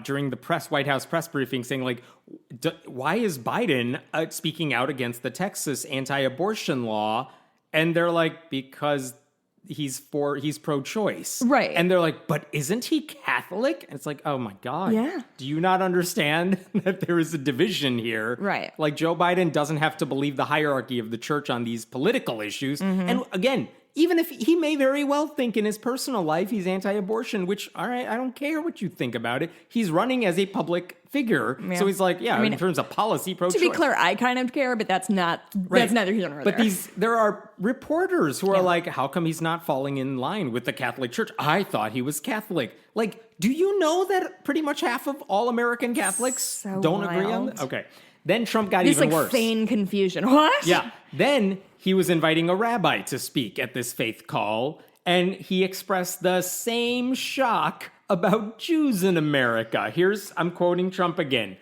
during the White House press briefing saying, like, why is Biden speaking out against the Texas anti-abortion law? And they're like, because he's pro-choice. Right. And they're like, but isn't he Catholic? And it's like, oh my God. Yeah. Do you not understand that there is a division here? Right. Like Joe Biden doesn't have to believe the hierarchy of the church on these political issues. Mm-hmm. And again, even if he may very well think in his personal life he's anti-abortion, which, all right, I don't care what you think about it. He's running as a public figure. Yeah. So he's like, I mean, in terms of policy, pro-choice. To be clear, I kind of care, but that's neither here nor there. But there are reporters who are like, how come he's not falling in line with the Catholic Church? I thought he was Catholic. Like, do you know that pretty much half of all American Catholics don't agree on that? Okay. Then Trump got even worse. Feign confusion. What? Yeah. Then he was inviting a rabbi to speak at this faith call, and he expressed the same shock about Jews in America. I'm quoting Trump again.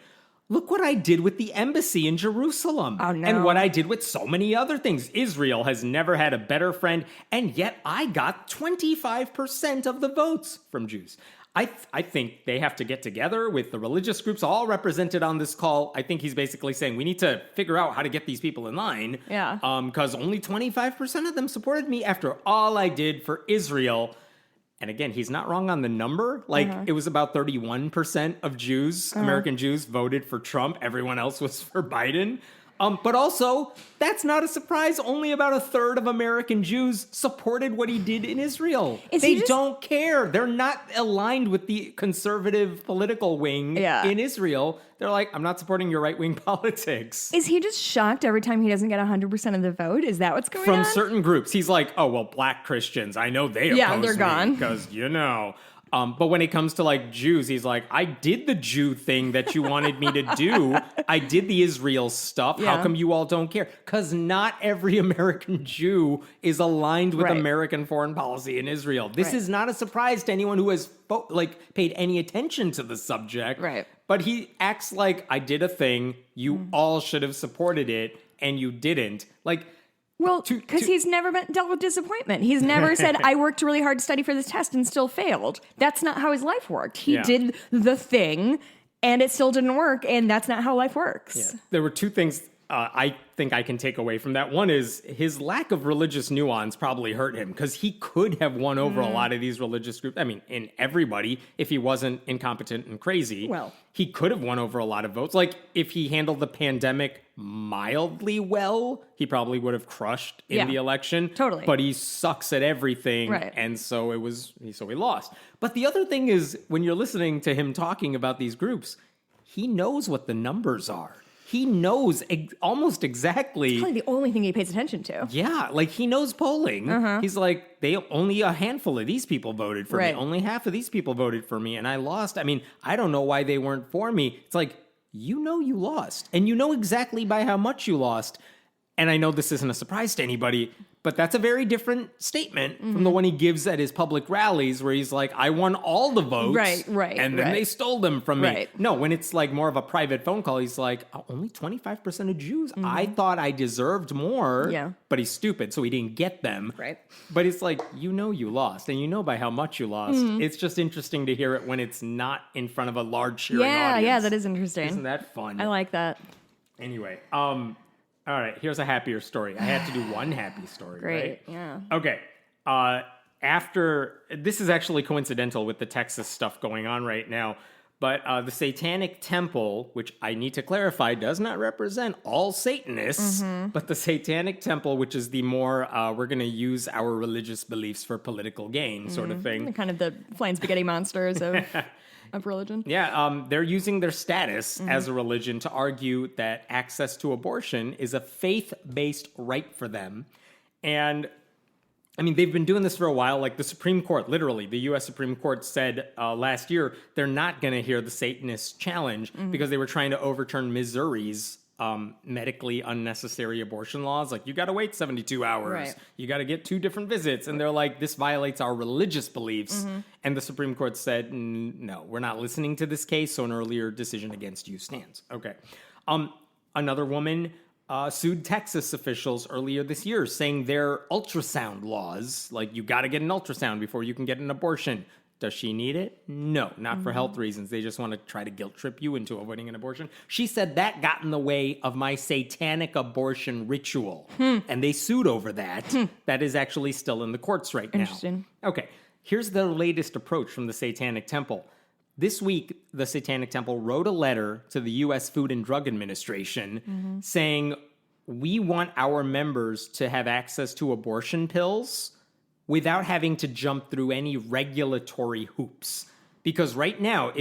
Look what I did with the embassy in Jerusalem. Oh, no. And what I did with so many other things. Israel has never had a better friend, and yet I got 25% of the votes from Jews. I think they have to get together with the religious groups all represented on this call. I think he's basically saying we need to figure out how to get these people in line. Yeah. Because only 25% of them supported me after all I did for Israel. And again, he's not wrong on the number. Like, it was about 31% of Jews, American Jews, voted for Trump. Everyone else was for Biden. But also, that's not a surprise. Only about a third of American Jews supported what he did in Israel. They don't care. They're not aligned with the conservative political wing in Israel. They're like, I'm not supporting your right-wing politics. Is he just shocked every time he doesn't get 100% of the vote? Is that what's going on? From certain groups. He's like, oh, well, black Christians, I know they oppose they're gone. Because, but when it comes to like Jews, he's like, I did the Jew thing that you wanted me to do. I did the Israel stuff. Yeah. How come you all don't care? Because not every American Jew is aligned with American foreign policy in Israel. This is not a surprise to anyone who has paid any attention to the subject. Right. But he acts like I did a thing. You all should have supported it, and you didn't. Like. Well, because he's never dealt with disappointment. He's never said, I worked really hard to study for this test and still failed. That's not how his life worked. He did the thing, and it still didn't work, and that's not how life works. Yeah. There were two things I think I can take away from that. One is his lack of religious nuance probably hurt him, because he could have won over a lot of these religious groups. I mean, in everybody, if he wasn't incompetent and crazy. Well, he could have won over a lot of votes. Like, if he handled the pandemic mildly well, he probably would have crushed in the election. Totally. But he sucks at everything, and so he lost. But the other thing is, when you're listening to him talking about these groups, he knows what the numbers are. He knows almost exactly. It's probably the only thing he pays attention to. Yeah, like he knows polling. He's like, only a handful of these people voted for me. Only half of these people voted for me, and I lost. I mean, I don't know why they weren't for me. It's like, you know you lost, and you know exactly by how much you lost. And I know this isn't a surprise to anybody, but that's a very different statement from the one he gives at his public rallies, where he's like, I won all the votes, and then they stole them from me. No, when it's like more of a private phone call, he's like, only 25% of Jews. I thought I deserved more, but he's stupid, so he didn't get them. But it's like, you lost, and you know by how much you lost. It's just interesting to hear it when it's not in front of a large cheering audience. Yeah, that is interesting. Isn't that fun? I like that. Anyway, all right, here's a happier story. I had to do one happy story, Great, yeah. Okay. This is actually coincidental with the Texas stuff going on right now, but the Satanic Temple, which I need to clarify, does not represent all Satanists, but the Satanic Temple, which is the more, we're going to use our religious beliefs for political gain sort of thing. Kind of the flying spaghetti monsters of religion. Yeah, they're using their status as a religion to argue that access to abortion is a faith-based right for them. And, I mean, they've been doing this for a while. Like, the Supreme Court, literally, the U.S. Supreme Court said last year they're not going to hear the Satanists' challenge because they were trying to overturn Missouri's medically unnecessary abortion laws. Like, you got to wait 72 hours. You got to get 2 different visits. And they're like, this violates our religious beliefs. And the Supreme Court said, no, we're not listening to this case. So an earlier decision against you stands. Okay. Another woman sued Texas officials earlier this year, saying their ultrasound laws, like you got to get an ultrasound before you can get an abortion, Does she need it? No, not for health reasons. They just want to try to guilt trip you into avoiding an abortion. She said that got in the way of my satanic abortion ritual. And they sued over that. That is actually still in the courts right now. Interesting. Okay, here's the latest approach from the Satanic Temple. This week, the Satanic Temple wrote a letter to the U.S. Food and Drug Administration saying, we want our members to have access to abortion pills without having to jump through any regulatory hoops. Because right now,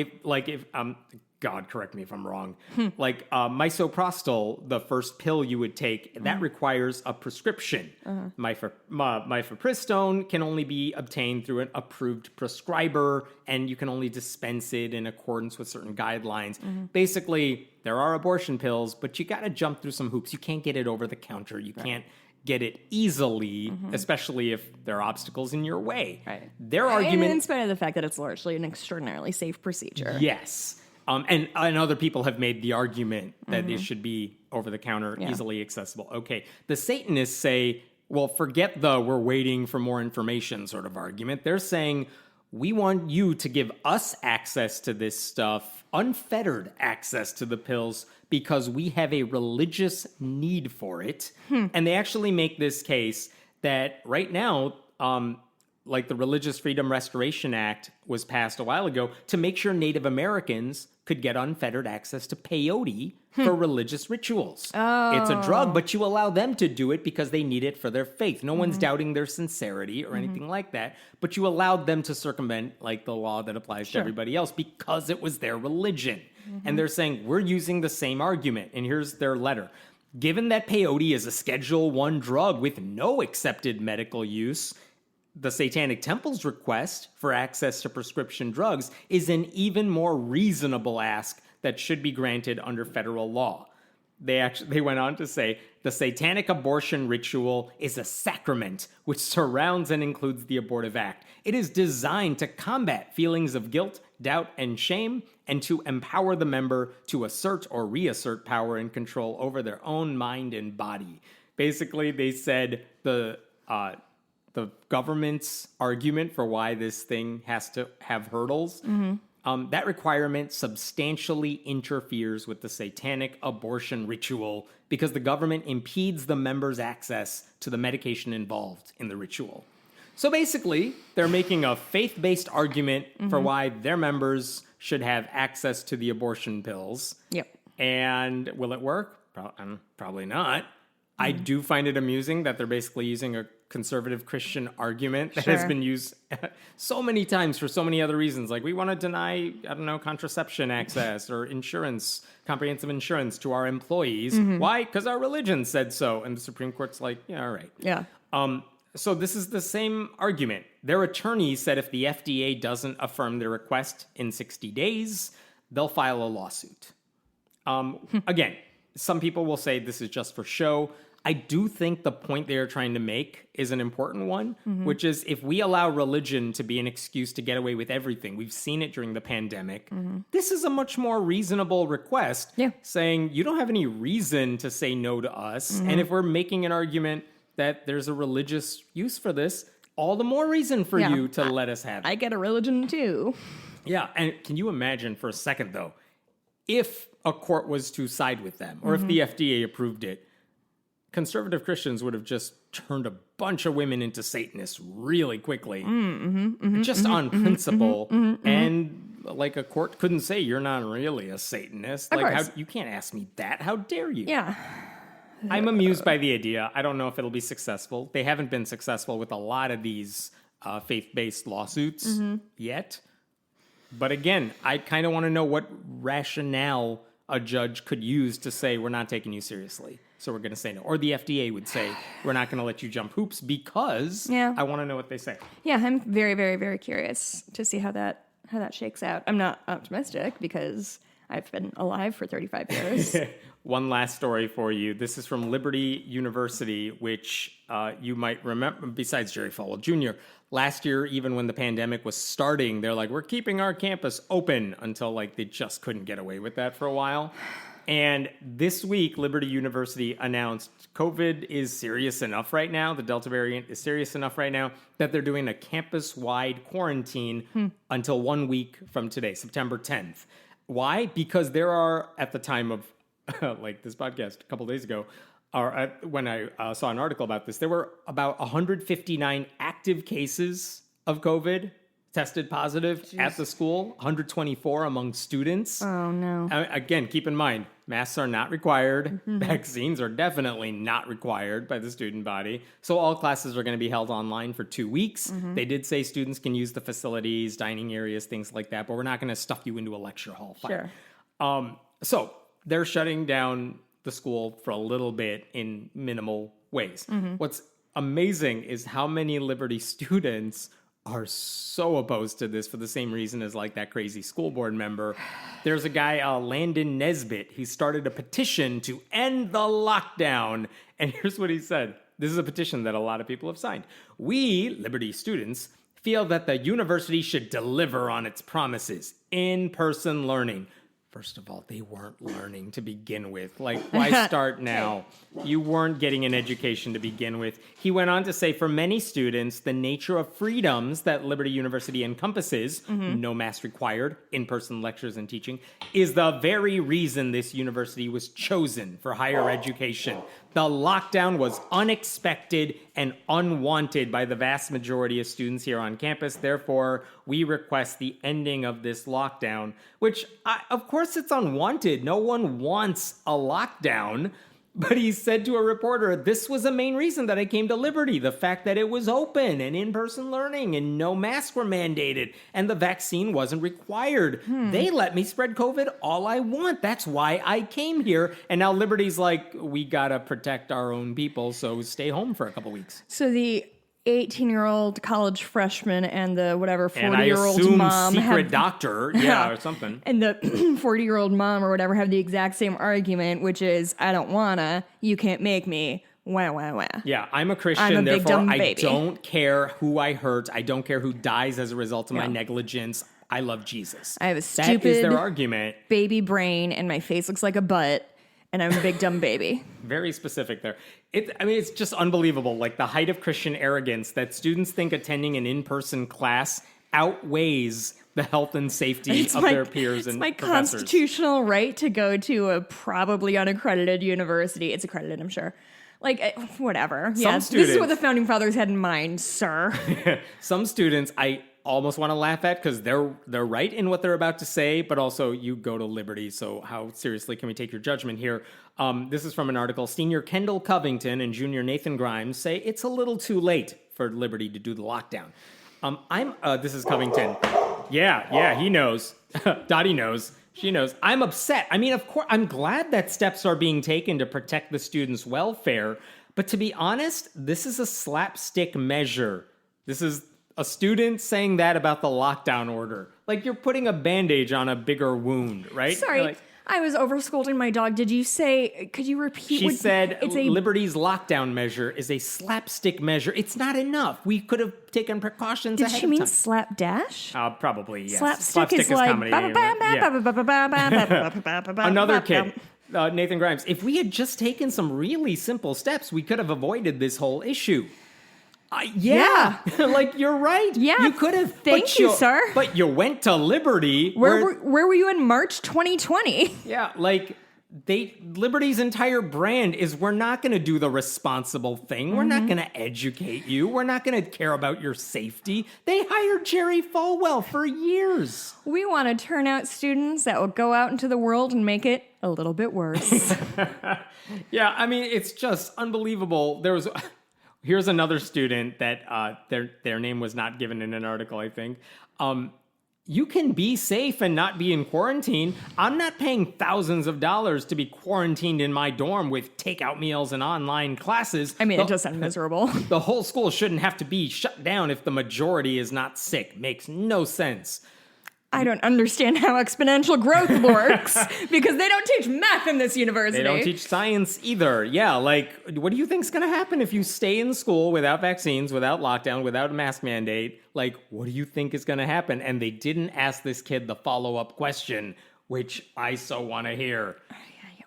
God, correct me if I'm wrong, misoprostol, the first pill you would take, that requires a prescription. Mifepristone can only be obtained through an approved prescriber, and you can only dispense it in accordance with certain guidelines. Basically, there are abortion pills, but you got to jump through some hoops. You can't get it over the counter. You can't get it easily, especially if there are obstacles in your way. Right. Their argument... In spite of the fact that it's largely an extraordinarily safe procedure. Yes. And other people have made the argument that it should be over-the-counter, easily accessible. Okay. The Satanists say, well, forget the we're waiting for more information sort of argument. They're saying, we want you to give us access to this stuff, unfettered access to the pills, because we have a religious need for it. And they actually make this case that right now, the Religious Freedom Restoration Act was passed a while ago to make sure Native Americans could get unfettered access to peyote for religious rituals. It's a drug, but you allow them to do it because they need it for their faith. No one's doubting their sincerity or anything like that, but you allowed them to circumvent the law that applies to everybody else because it was their religion. And they're saying, we're using the same argument. And here's their letter. Given that peyote is a Schedule I drug with no accepted medical use, the Satanic Temple's request for access to prescription drugs is an even more reasonable ask that should be granted under federal law. They went on to say, the satanic abortion ritual is a sacrament which surrounds and includes the abortive act. It is designed to combat feelings of guilt, doubt, and shame, and to empower the member to assert or reassert power and control over their own mind and body. Basically, they said the government's argument for why this thing has to have hurdles, that requirement substantially interferes with the satanic abortion ritual because the government impedes the member's access to the medication involved in the ritual. So basically, they're making a faith-based argument for why their members should have access to the abortion pills. Yep. And will it work? Probably not. I do find it amusing that they're basically using a conservative Christian argument that has been used so many times for so many other reasons. Like, we want to deny, contraception access or insurance, comprehensive insurance to our employees. Why? Because our religion said so. And the Supreme Court's like, yeah, all right. Yeah. So this is the same argument. Their attorney said if the FDA doesn't affirm their request in 60 days, they'll file a lawsuit. Again, some people will say this is just for show. I do think the point they are trying to make is an important one, which is if we allow religion to be an excuse to get away with everything, we've seen it during the pandemic, this is a much more reasonable request, saying you don't have any reason to say no to us. And if we're making an argument that there's a religious use for this, all the more reason for you to let us have it. I get a religion too. Yeah, and can you imagine for a second, though, if a court was to side with them, or if the FDA approved it, conservative Christians would have just turned a bunch of women into Satanists really quickly, just on principle. And a court couldn't say you're not really a Satanist. You can't ask me that. How dare you? Yeah. I'm amused by the idea. I don't know if it'll be successful. They haven't been successful with a lot of these faith-based lawsuits yet. But again, I kind of want to know what rationale a judge could use to say we're not taking you seriously, so we're going to say no. Or the FDA would say we're not going to let you jump hoops because I want to know what they say. Yeah, I'm very, very, very curious to see how that shakes out. I'm not optimistic because I've been alive for 35 years. One last story for you. This is from Liberty University, which you might remember, besides Jerry Falwell Jr., last year, even when the pandemic was starting, they're like, we're keeping our campus open until they just couldn't get away with that for a while. And this week, Liberty University announced COVID is serious enough right now, the Delta variant is serious enough right now, that they're doing a campus-wide quarantine until 1 week from today, September 10th. Why? Because there are, at the time of like this podcast a couple days ago, or when I saw an article about this, there were about 159 active cases of COVID tested positive at the school, 124 among students. Oh, no. Again, keep in mind, masks are not required. Vaccines are definitely not required by the student body. So all classes are going to be held online for 2 weeks. They did say students can use the facilities, dining areas, things like that, but we're not going to stuff you into a lecture hall. Sure. So they're shutting down the school for a little bit in minimal ways. What's amazing is how many Liberty students are so opposed to this for the same reason as like that crazy school board member. There's a guy, Landon Nesbitt. He started a petition to end the lockdown. And here's what he said. This is a petition that a lot of people have signed. We, Liberty students, feel that the university should deliver on its promises. In-person learning. First of all, they weren't learning to begin with. Like, why start now? You weren't getting an education to begin with. He went on to say, for many students, the nature of freedoms that Liberty University encompasses, no mask required, in-person lectures and teaching, is the very reason this university was chosen for higher education. The lockdown was unexpected and unwanted by the vast majority of students here on campus. Therefore, we request the ending of this lockdown, which, of course, it's unwanted. No one wants a lockdown. But he said to a reporter, this was a main reason that I came to Liberty, the fact that it was open and in-person learning and no masks were mandated and the vaccine wasn't required. They let me spread COVID all I want. That's why I came here. And now Liberty's like, we got to protect our own people, so stay home for a couple weeks. So the 18-year-old college freshman and the whatever 40-year-old and I assume mom secret doctor, or something. And the 40-year-old mom or whatever have the exact same argument, which is, I don't wanna, you can't make me, wah, wah, wah. Yeah, I'm a Christian, I'm a big, therefore dumb I baby. don't care who I hurt. I don't care who dies as a result of my negligence. I love Jesus. I have a That is their stupid argument. baby brain and my face looks like a butt and I'm a big dumb baby. Very specific there. It's just unbelievable. Like the height of Christian arrogance that students think attending an in-person class outweighs the health and safety of their peers and It's my professors. constitutional right to go to a probably unaccredited university. It's accredited, I'm sure. Like, whatever. Yeah, this is what the Founding Fathers had in mind, sir. Some students, I almost want to laugh at because they're right in what they're about to say, but also you go to Liberty, so how seriously can we take your judgment here? This is from an article. Senior Kendall Covington and Junior Nathan Grimes say it's a little too late for Liberty to do the lockdown. This is Covington. Yeah, he knows. Dottie knows. She knows. I'm upset. I mean, of course, I'm glad that steps are being taken to protect the students' welfare, but to be honest, this is a slapstick measure. This is a student saying that about the lockdown order. Like, you're putting a bandage on a bigger wound, right? Sorry, I was over-scolding my dog. Did you say, could you repeat? She said Liberty's lockdown measure is a slapstick measure. It's not enough. We could have taken precautions ahead of time. Did she mean slapdash? Probably, yes. Slapstick is like... comedy. Another kid, Nathan Grimes. If we had just taken some really simple steps, we could have avoided this whole issue. Yeah. Like, you're right. Yeah. You could have. Thank you, sir. But you went to Liberty. Where were you in March 2020? Yeah, like, Liberty's entire brand is we're not going to do the responsible thing. We're not going to educate you. We're not going to care about your safety. They hired Jerry Falwell for years. We want to turn out students that will go out into the world and make it a little bit worse. Yeah, I mean, it's just unbelievable. Here's another student that their name was not given in an article, I think. You can be safe and not be in quarantine. I'm not paying thousands of dollars to be quarantined in my dorm with takeout meals and online classes. I mean, it does sound miserable. The whole school shouldn't have to be shut down if the majority is not sick. Makes no sense. I don't understand how exponential growth works because they don't teach math in this university. They don't teach science either. Yeah, like, what do you think's going to happen if you stay in school without vaccines, without lockdown, without a mask mandate? Like, what do you think is going to happen? And they didn't ask this kid the follow-up question, which I so want to hear.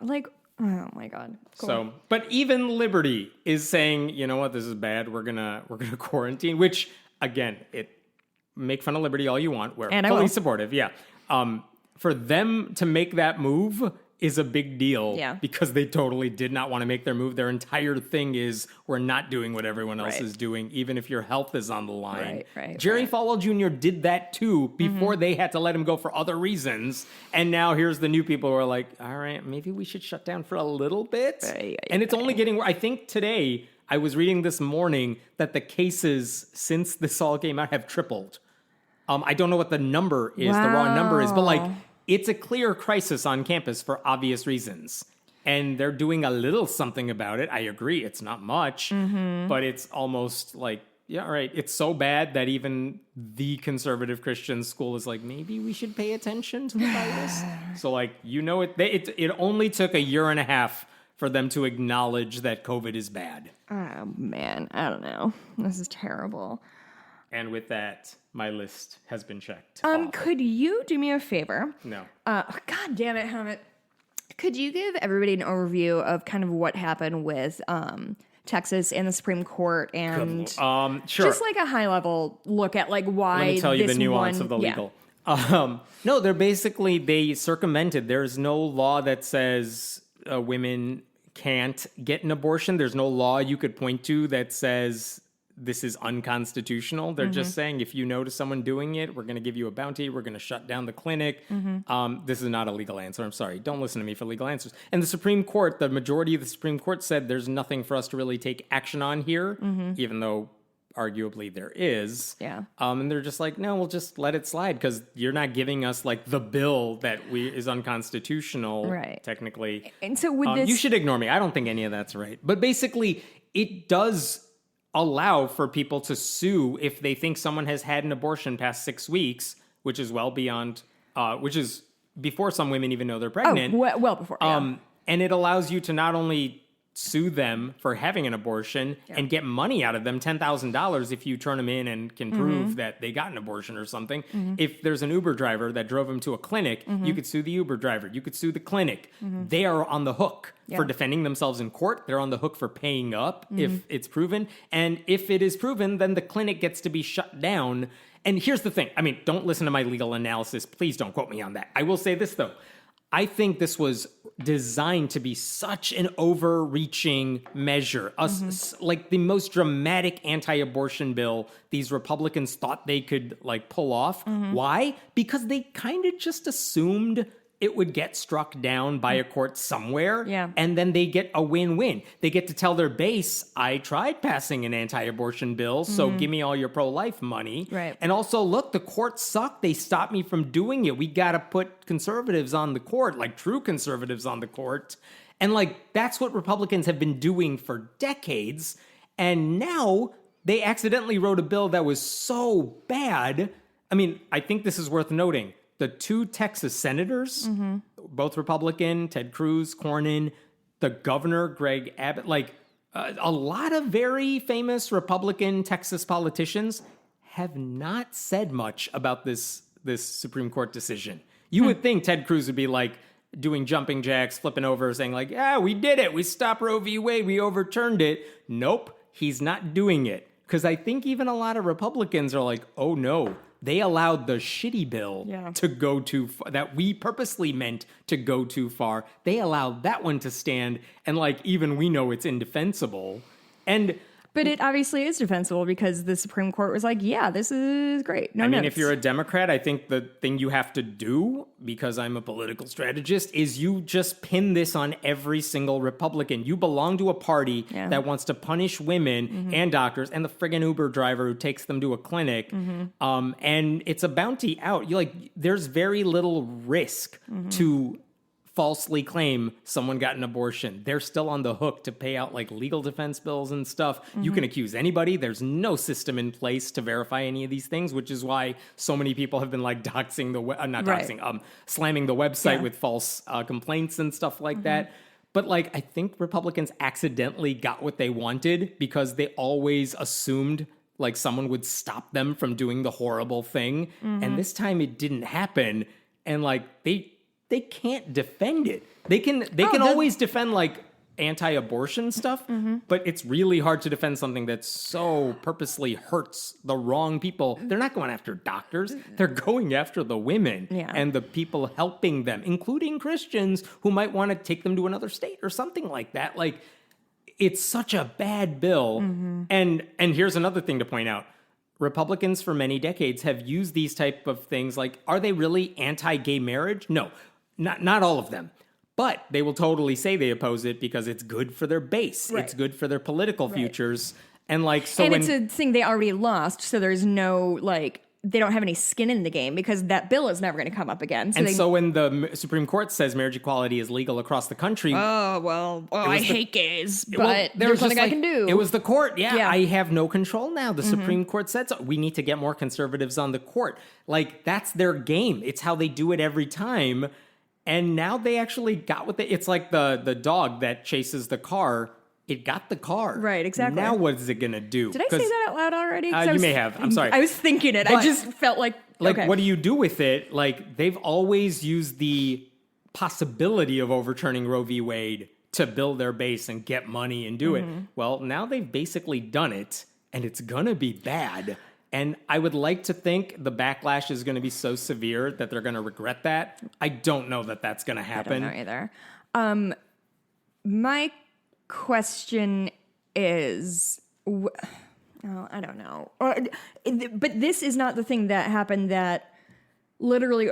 Like, oh my God. Cool. So, but even Liberty is saying, you know what, this is bad. We're gonna quarantine. Which again, make fun of Liberty all you want. We're And I fully will. supportive. Yeah. For them to make that move is a big deal. Yeah. Because they totally did not want to make their move. Their entire thing is we're not doing what everyone else Right. is doing, even if your health is on the line. Right, Jerry Falwell Jr. did that too before they had to let him go for other reasons. And now here's the new people who are like, all right, maybe we should shut down for a little bit. And it's only getting, I think today, I was reading this morning that the cases since this all came out have tripled. I don't know what the number is, the raw number is, but like, it's a clear crisis on campus for obvious reasons. And they're doing a little something about it. I agree. It's not much, but it's almost like, yeah, all right. It's so bad that even the conservative Christian school is like, maybe we should pay attention to the virus. So like, it only took a year and a half for them to acknowledge that COVID is bad. Oh, man. I don't know. This is terrible. And with that, my list has been checked off. Could you do me a favor? No. God damn it, Hammett. Could you give everybody an overview of kind of what happened with Texas and the Supreme Court and Sure. just like a high level look at like why Let me tell you the nuance of the yeah. legal. No, they circumvented. There's no law that says women can't get an abortion. There's no law you could point to that says this is unconstitutional. They're just saying, if you notice someone doing it, we're going to give you a bounty. We're going to shut down the clinic. This is not a legal answer. I'm sorry. Don't listen to me for legal answers. And the Supreme Court, the majority of the Supreme Court said there's nothing for us to really take action on here, even though arguably there is. Yeah. And they're just like, no, we'll just let it slide because you're not giving us like the bill that is unconstitutional, Right. technically. And so with this, You should ignore me. I don't think any of that's right. But basically, it does allow for people to sue if they think someone has had an abortion past 6 weeks, which is well beyond, which is before some women even know they're pregnant. well before. Yeah. And it allows you to not only sue them for having an abortion and get money out of them, $10,000 if you turn them in and can prove that they got an abortion or something. If there's an Uber driver that drove them to a clinic, you could sue the Uber driver. You could sue the clinic. They are on the hook for defending themselves in court. They're on the hook for paying up if it's proven. And if it is proven, then the clinic gets to be shut down. And here's the thing. I mean, don't listen to my legal analysis. Please don't quote me on that. I will say this, though. I think this was designed to be such an overreaching measure, like the most dramatic anti-abortion bill these Republicans thought they could like pull off. Why? Because they kind of just assumed it would get struck down by a court somewhere, and then they get a win-win. They get to tell their base, I tried passing an anti-abortion bill, so give me all your pro-life money. Right. And also, look, the courts suck. They stopped me from doing it. We got to put conservatives on the court, like true conservatives on the court. And like, that's what Republicans have been doing for decades. And now they accidentally wrote a bill that was so bad. I mean, I think this is worth noting. The two Texas senators, both Republican, Ted Cruz, Cornyn, the governor, Greg Abbott, like a lot of very famous Republican Texas politicians have not said much about this Supreme Court decision. You would think Ted Cruz would be like doing jumping jacks, flipping over, saying like, yeah, we did it. We stopped Roe v. Wade. We overturned it. Nope, he's not doing it. Because I think even a lot of Republicans are like, oh no, they allowed the shitty bill to go too far, that we purposely meant to go too far. They allowed that one to stand, and like even we know it's indefensible. But it obviously is defensible because the Supreme Court was like, yeah, this is great. I mean, if you're a Democrat, I think the thing you have to do, because I'm a political strategist, is you just pin this on every single Republican. You belong to a party that wants to punish women and doctors and the friggin' Uber driver who takes them to a clinic. And it's a bounty out. There's very little risk to falsely claim someone got an abortion. They're still on the hook to pay out like legal defense bills and stuff. You can accuse anybody. There's no system in place to verify any of these things, which is why so many people have been like doxing slamming the website with false complaints and stuff like that. But like, I think Republicans accidentally got what they wanted because they always assumed like someone would stop them from doing the horrible thing. And this time it didn't happen. And like they can't defend it. They can always defend like anti-abortion stuff, but it's really hard to defend something that so purposely hurts the wrong people. They're not going after doctors. They're going after the women and the people helping them, including Christians who might want to take them to another state or something like that. Like, it's such a bad bill. And here's another thing to point out. Republicans for many decades have used these type of things. Like, are they really anti-gay marriage? No, not all of them. But they will totally say they oppose it because it's good for their base. Right. It's good for their political futures. And like, so it's a thing they already lost. So there's no, like, they don't have any skin in the game because that bill is never going to come up again. So when the Supreme Court says marriage equality is legal across the country. I hate gays, but there's nothing I can do. It was the court. Yeah, I have no control now. The Supreme Court said so. We need to get more conservatives on the court. Like, that's their game. It's how they do it every time. And now they actually got what it's like the dog that chases the car. It got the car. Right, exactly. Now what is it going to do? Did I say that out loud already? You may have. I'm sorry. I was thinking it. But I just felt like, okay. What do you do with it? Like, they've always used the possibility of overturning Roe v. Wade to build their base and get money and do it. Well, now they've basically done it, and it's going to be bad. And I would like to think the backlash is going to be so severe that they're going to regret that. I don't know that that's going to happen. I don't know either. My question is, I don't know. But this is not the thing that happened that literally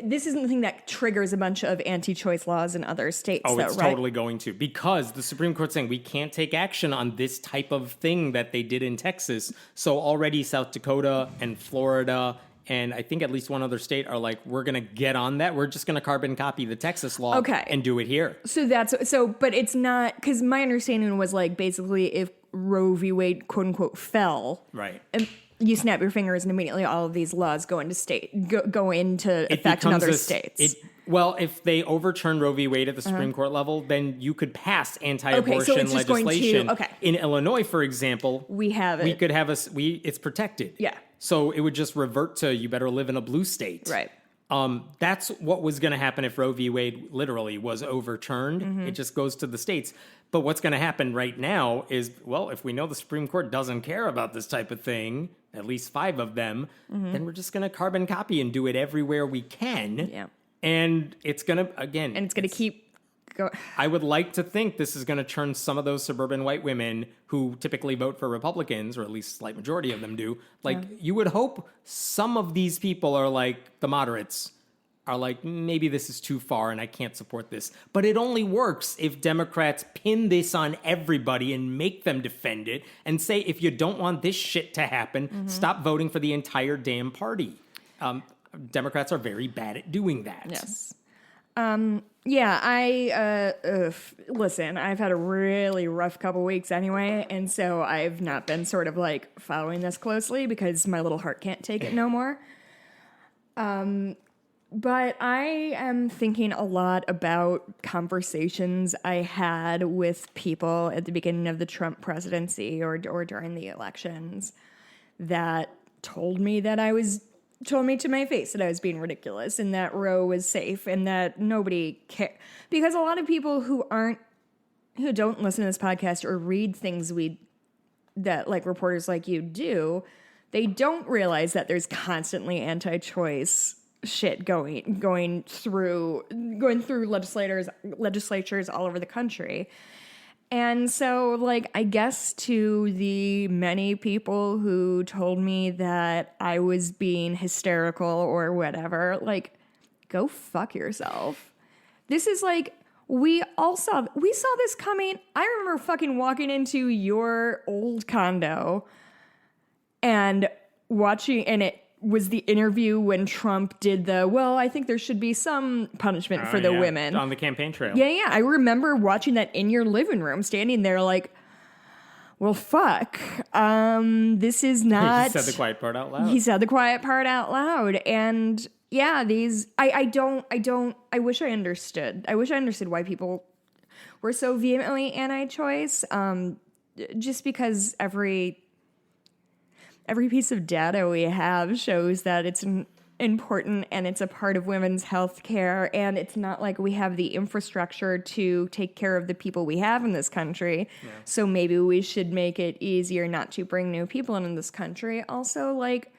this isn't the thing that triggers a bunch of anti-choice laws in other states. It's totally going to, because the Supreme Court's saying we can't take action on this type of thing that they did in Texas. So already South Dakota and Florida and I think at least one other state are like, we're going to get on that. We're just going to carbon copy the Texas law and do it here. But it's not, because my understanding was like, basically if Roe v. Wade, quote unquote, fell. Right. And you snap your fingers and immediately all of these laws go into effect in other states. Well, if they overturn Roe v. Wade at the Supreme Court level, then you could pass anti-abortion legislation. In Illinois, for example, we have it. We could have it's protected. Yeah. So it would just revert to you better live in a blue state. Right. That's what was going to happen if Roe v. Wade literally was overturned. It just goes to the states. But what's going to happen right now is, well, if we know the Supreme Court doesn't care about this type of thing, at least 5 of them, then we're just going to carbon copy and do it everywhere we can. Yeah. And it's going to, again... And it's going to keep going. I would like to think this is going to turn some of those suburban white women who typically vote for Republicans, or at least a slight majority of them do, you would hope some of these people are like the moderates, are like, maybe this is too far and I can't support this. But it only works if Democrats pin this on everybody and make them defend it and say, if you don't want this shit to happen, stop voting for the entire damn party. Democrats are very bad at doing that. Yes. Listen, I've had a really rough couple weeks anyway, and so I've not been sort of like following this closely because my little heart can't take it no more. But I am thinking a lot about conversations I had with people at the beginning of the Trump presidency or during the elections that told me to my face that I was being ridiculous and that Roe was safe and that nobody cared. Because a lot of people who don't listen to this podcast or read things that like reporters like you do, they don't realize that there's constantly anti-choice shit going through legislatures all over the country. And so, like, I guess to the many people who told me that I was being hysterical or whatever, like, go fuck yourself. This is like, we saw this coming. I remember fucking walking into your old condo and watching, and it was the interview when Trump did I think there should be some punishment for the women. On the campaign trail. Yeah. I remember watching that in your living room, standing there like, well, fuck. This is not... He said the quiet part out loud. He said the quiet part out loud. And yeah, I wish I understood. I wish I understood why people were so vehemently anti-choice. Just because every piece of data we have shows that important and it's a part of women's health care, and it's not like we have the infrastructure to take care of the people we have in this country. Yeah. So maybe we should make it easier not to bring new people in this country. Also, like,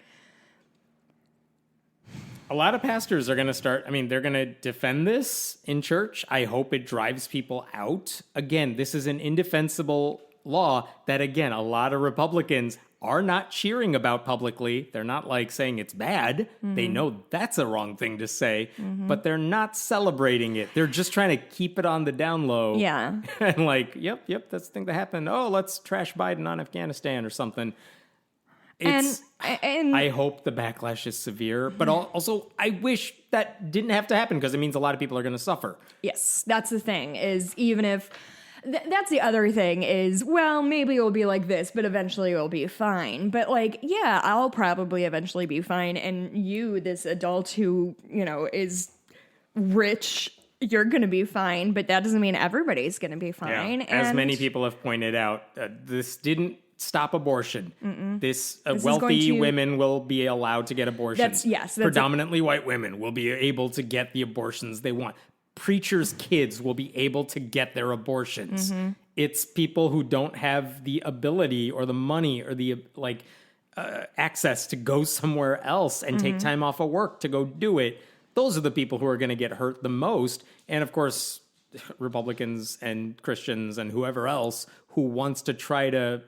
a lot of pastors are going to start, I mean, they're going to defend this in church. I hope it drives people out. Again, this is an indefensible law that, again, a lot of Republicans are not cheering about publicly. They're not like saying it's bad. They know that's a wrong thing to say, but they're not celebrating it. They're just trying to keep it on the down low. yeah. And like, yep, that's the thing that happened. Oh, let's trash Biden on Afghanistan or something. It's, and I hope the backlash is severe, but also I wish that didn't have to happen because it means a lot of people are going to suffer. yes, that's the thing, is even if that's the other thing is, well, maybe it'll be like this, but eventually it'll be fine. But like, yeah, I'll probably eventually be fine. And you, this adult who, you know, is rich, you're going to be fine. But that doesn't mean everybody's going to be fine. Yeah. As many people have pointed out, this didn't stop abortion. This wealthy women will be allowed to get abortions. That's predominantly white women will be able to get the abortions they want. Preachers' kids will be able to get their abortions. It's people who don't have the ability or the money or the access to go somewhere else and take time off of work to go do it. Those are the people who are going to get hurt the most. And of course, Republicans and Christians and whoever else who wants to try to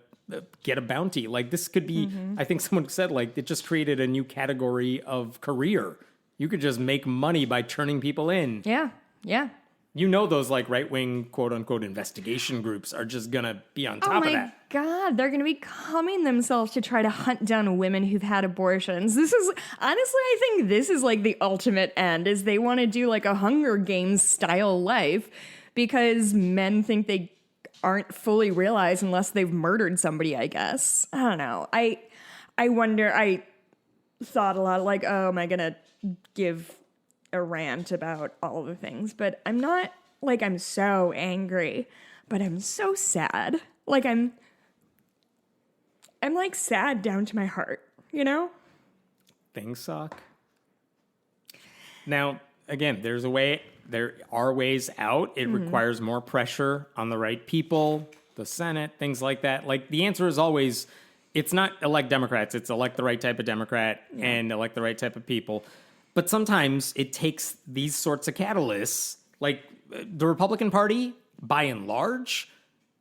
get a bounty. Like, this could be, I think someone said, like, it just created a new category of career. You could just make money by turning people in. Yeah. Yeah. You know, those like right-wing quote unquote investigation groups are just going to be on top of that. Oh my God, they're going to be coming themselves to try to hunt down women who've had abortions. This is, honestly, I think this is like the ultimate end, is they want to do like a Hunger Games style life because men think they aren't fully realized unless they've murdered somebody, I guess. I don't know. I wonder, I thought a lot like, oh, am I going to give a rant about all the things? But I'm not, like, I'm so angry, but I'm so sad. Like, I'm like sad down to my heart, you know? Things suck. Now, again, there are ways out. It requires more pressure on the right people, the Senate, things like that. Like, the answer is always, it's not elect Democrats, it's elect the right type of Democrat and elect the right type of people. But sometimes it takes these sorts of catalysts. Like, the Republican Party, by and large,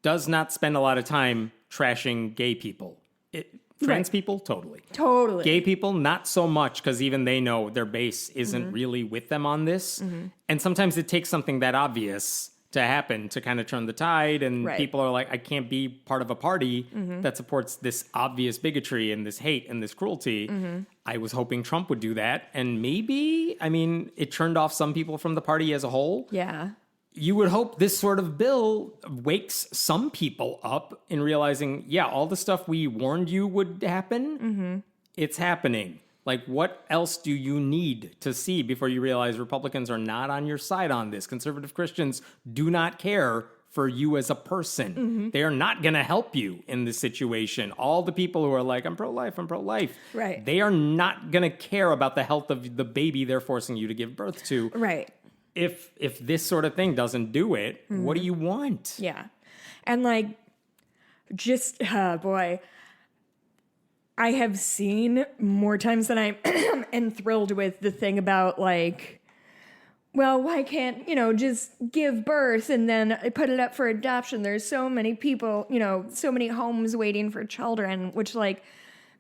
does not spend a lot of time trashing gay people. Trans people, totally. Totally. Gay people, not so much, because even they know their base isn't really with them on this. And sometimes it takes something that obvious to happen to kind of turn the tide, and people are like, I can't be part of a party that supports this obvious bigotry and this hate and this cruelty. I was hoping Trump would do that, and maybe, I mean, it turned off some people from the party as a whole. Yeah. You would hope this sort of bill wakes some people up in realizing, yeah, all the stuff we warned you would happen, it's happening. Like, what else do you need to see before you realize Republicans are not on your side on this? Conservative Christians do not care for you as a person. They are not going to help you in this situation. All the people who are like, I'm pro-life, right? They are not going to care about the health of the baby they're forcing you to give birth to. Right. If this sort of thing doesn't do it, what do you want? Yeah. And like, just, boy, I have seen more times than I'm enthralled with the thing about like, well, why can't, just give birth and then put it up for adoption? There's so many people, so many homes waiting for children, which like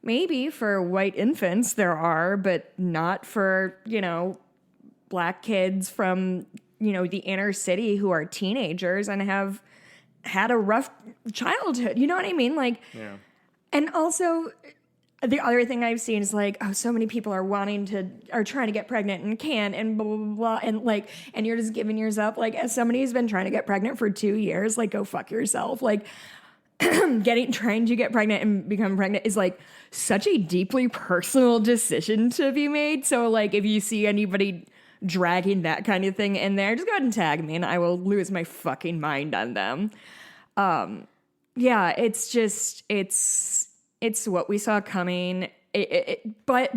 maybe for white infants there are, but not for, Black kids from, the inner city who are teenagers and have had a rough childhood. You know what I mean? Like, yeah. And also, the other thing I've seen is like, oh, so many people are trying to get pregnant and can't, and blah, blah, blah. And like, and you're just giving yours up. Like, as somebody who's been trying to get pregnant for 2 years, like, go fuck yourself. Like, trying to get pregnant and become pregnant is like such a deeply personal decision to be made. So like, if you see anybody dragging that kind of thing in there, just go ahead and tag me and I will lose my fucking mind on them. Yeah, it's just, it's what we saw coming. But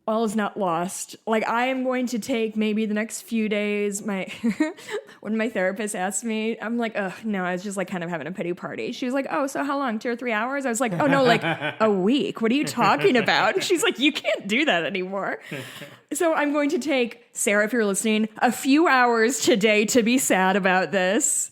all is not lost. Like, I am going to take maybe the next few days. When my therapist asked me, I'm like, oh, no, I was just like kind of having a pity party. She was like, oh, so how long? 2 or 3 hours? I was like, oh, no, like a week. What are you talking about? And she's like, you can't do that anymore. So I'm going to take, Sarah, if you're listening, a few hours today to be sad about this.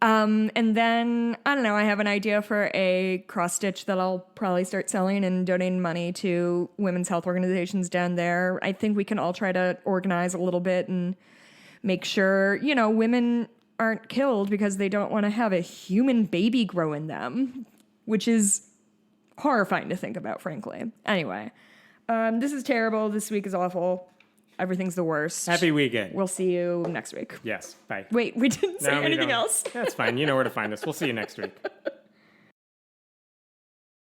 And then, I don't know, I have an idea for a cross stitch that I'll probably start selling and donating money to women's health organizations down there. I think we can all try to organize a little bit and make sure, women aren't killed because they don't want to have a human baby grow in them, which is horrifying to think about, frankly. Anyway, this is terrible. This week is awful. Everything's the worst. Happy weekend. We'll see you next week. Yes. Bye. Wait, we didn't say anything else. That's fine. You know where to find us. We'll see you next week.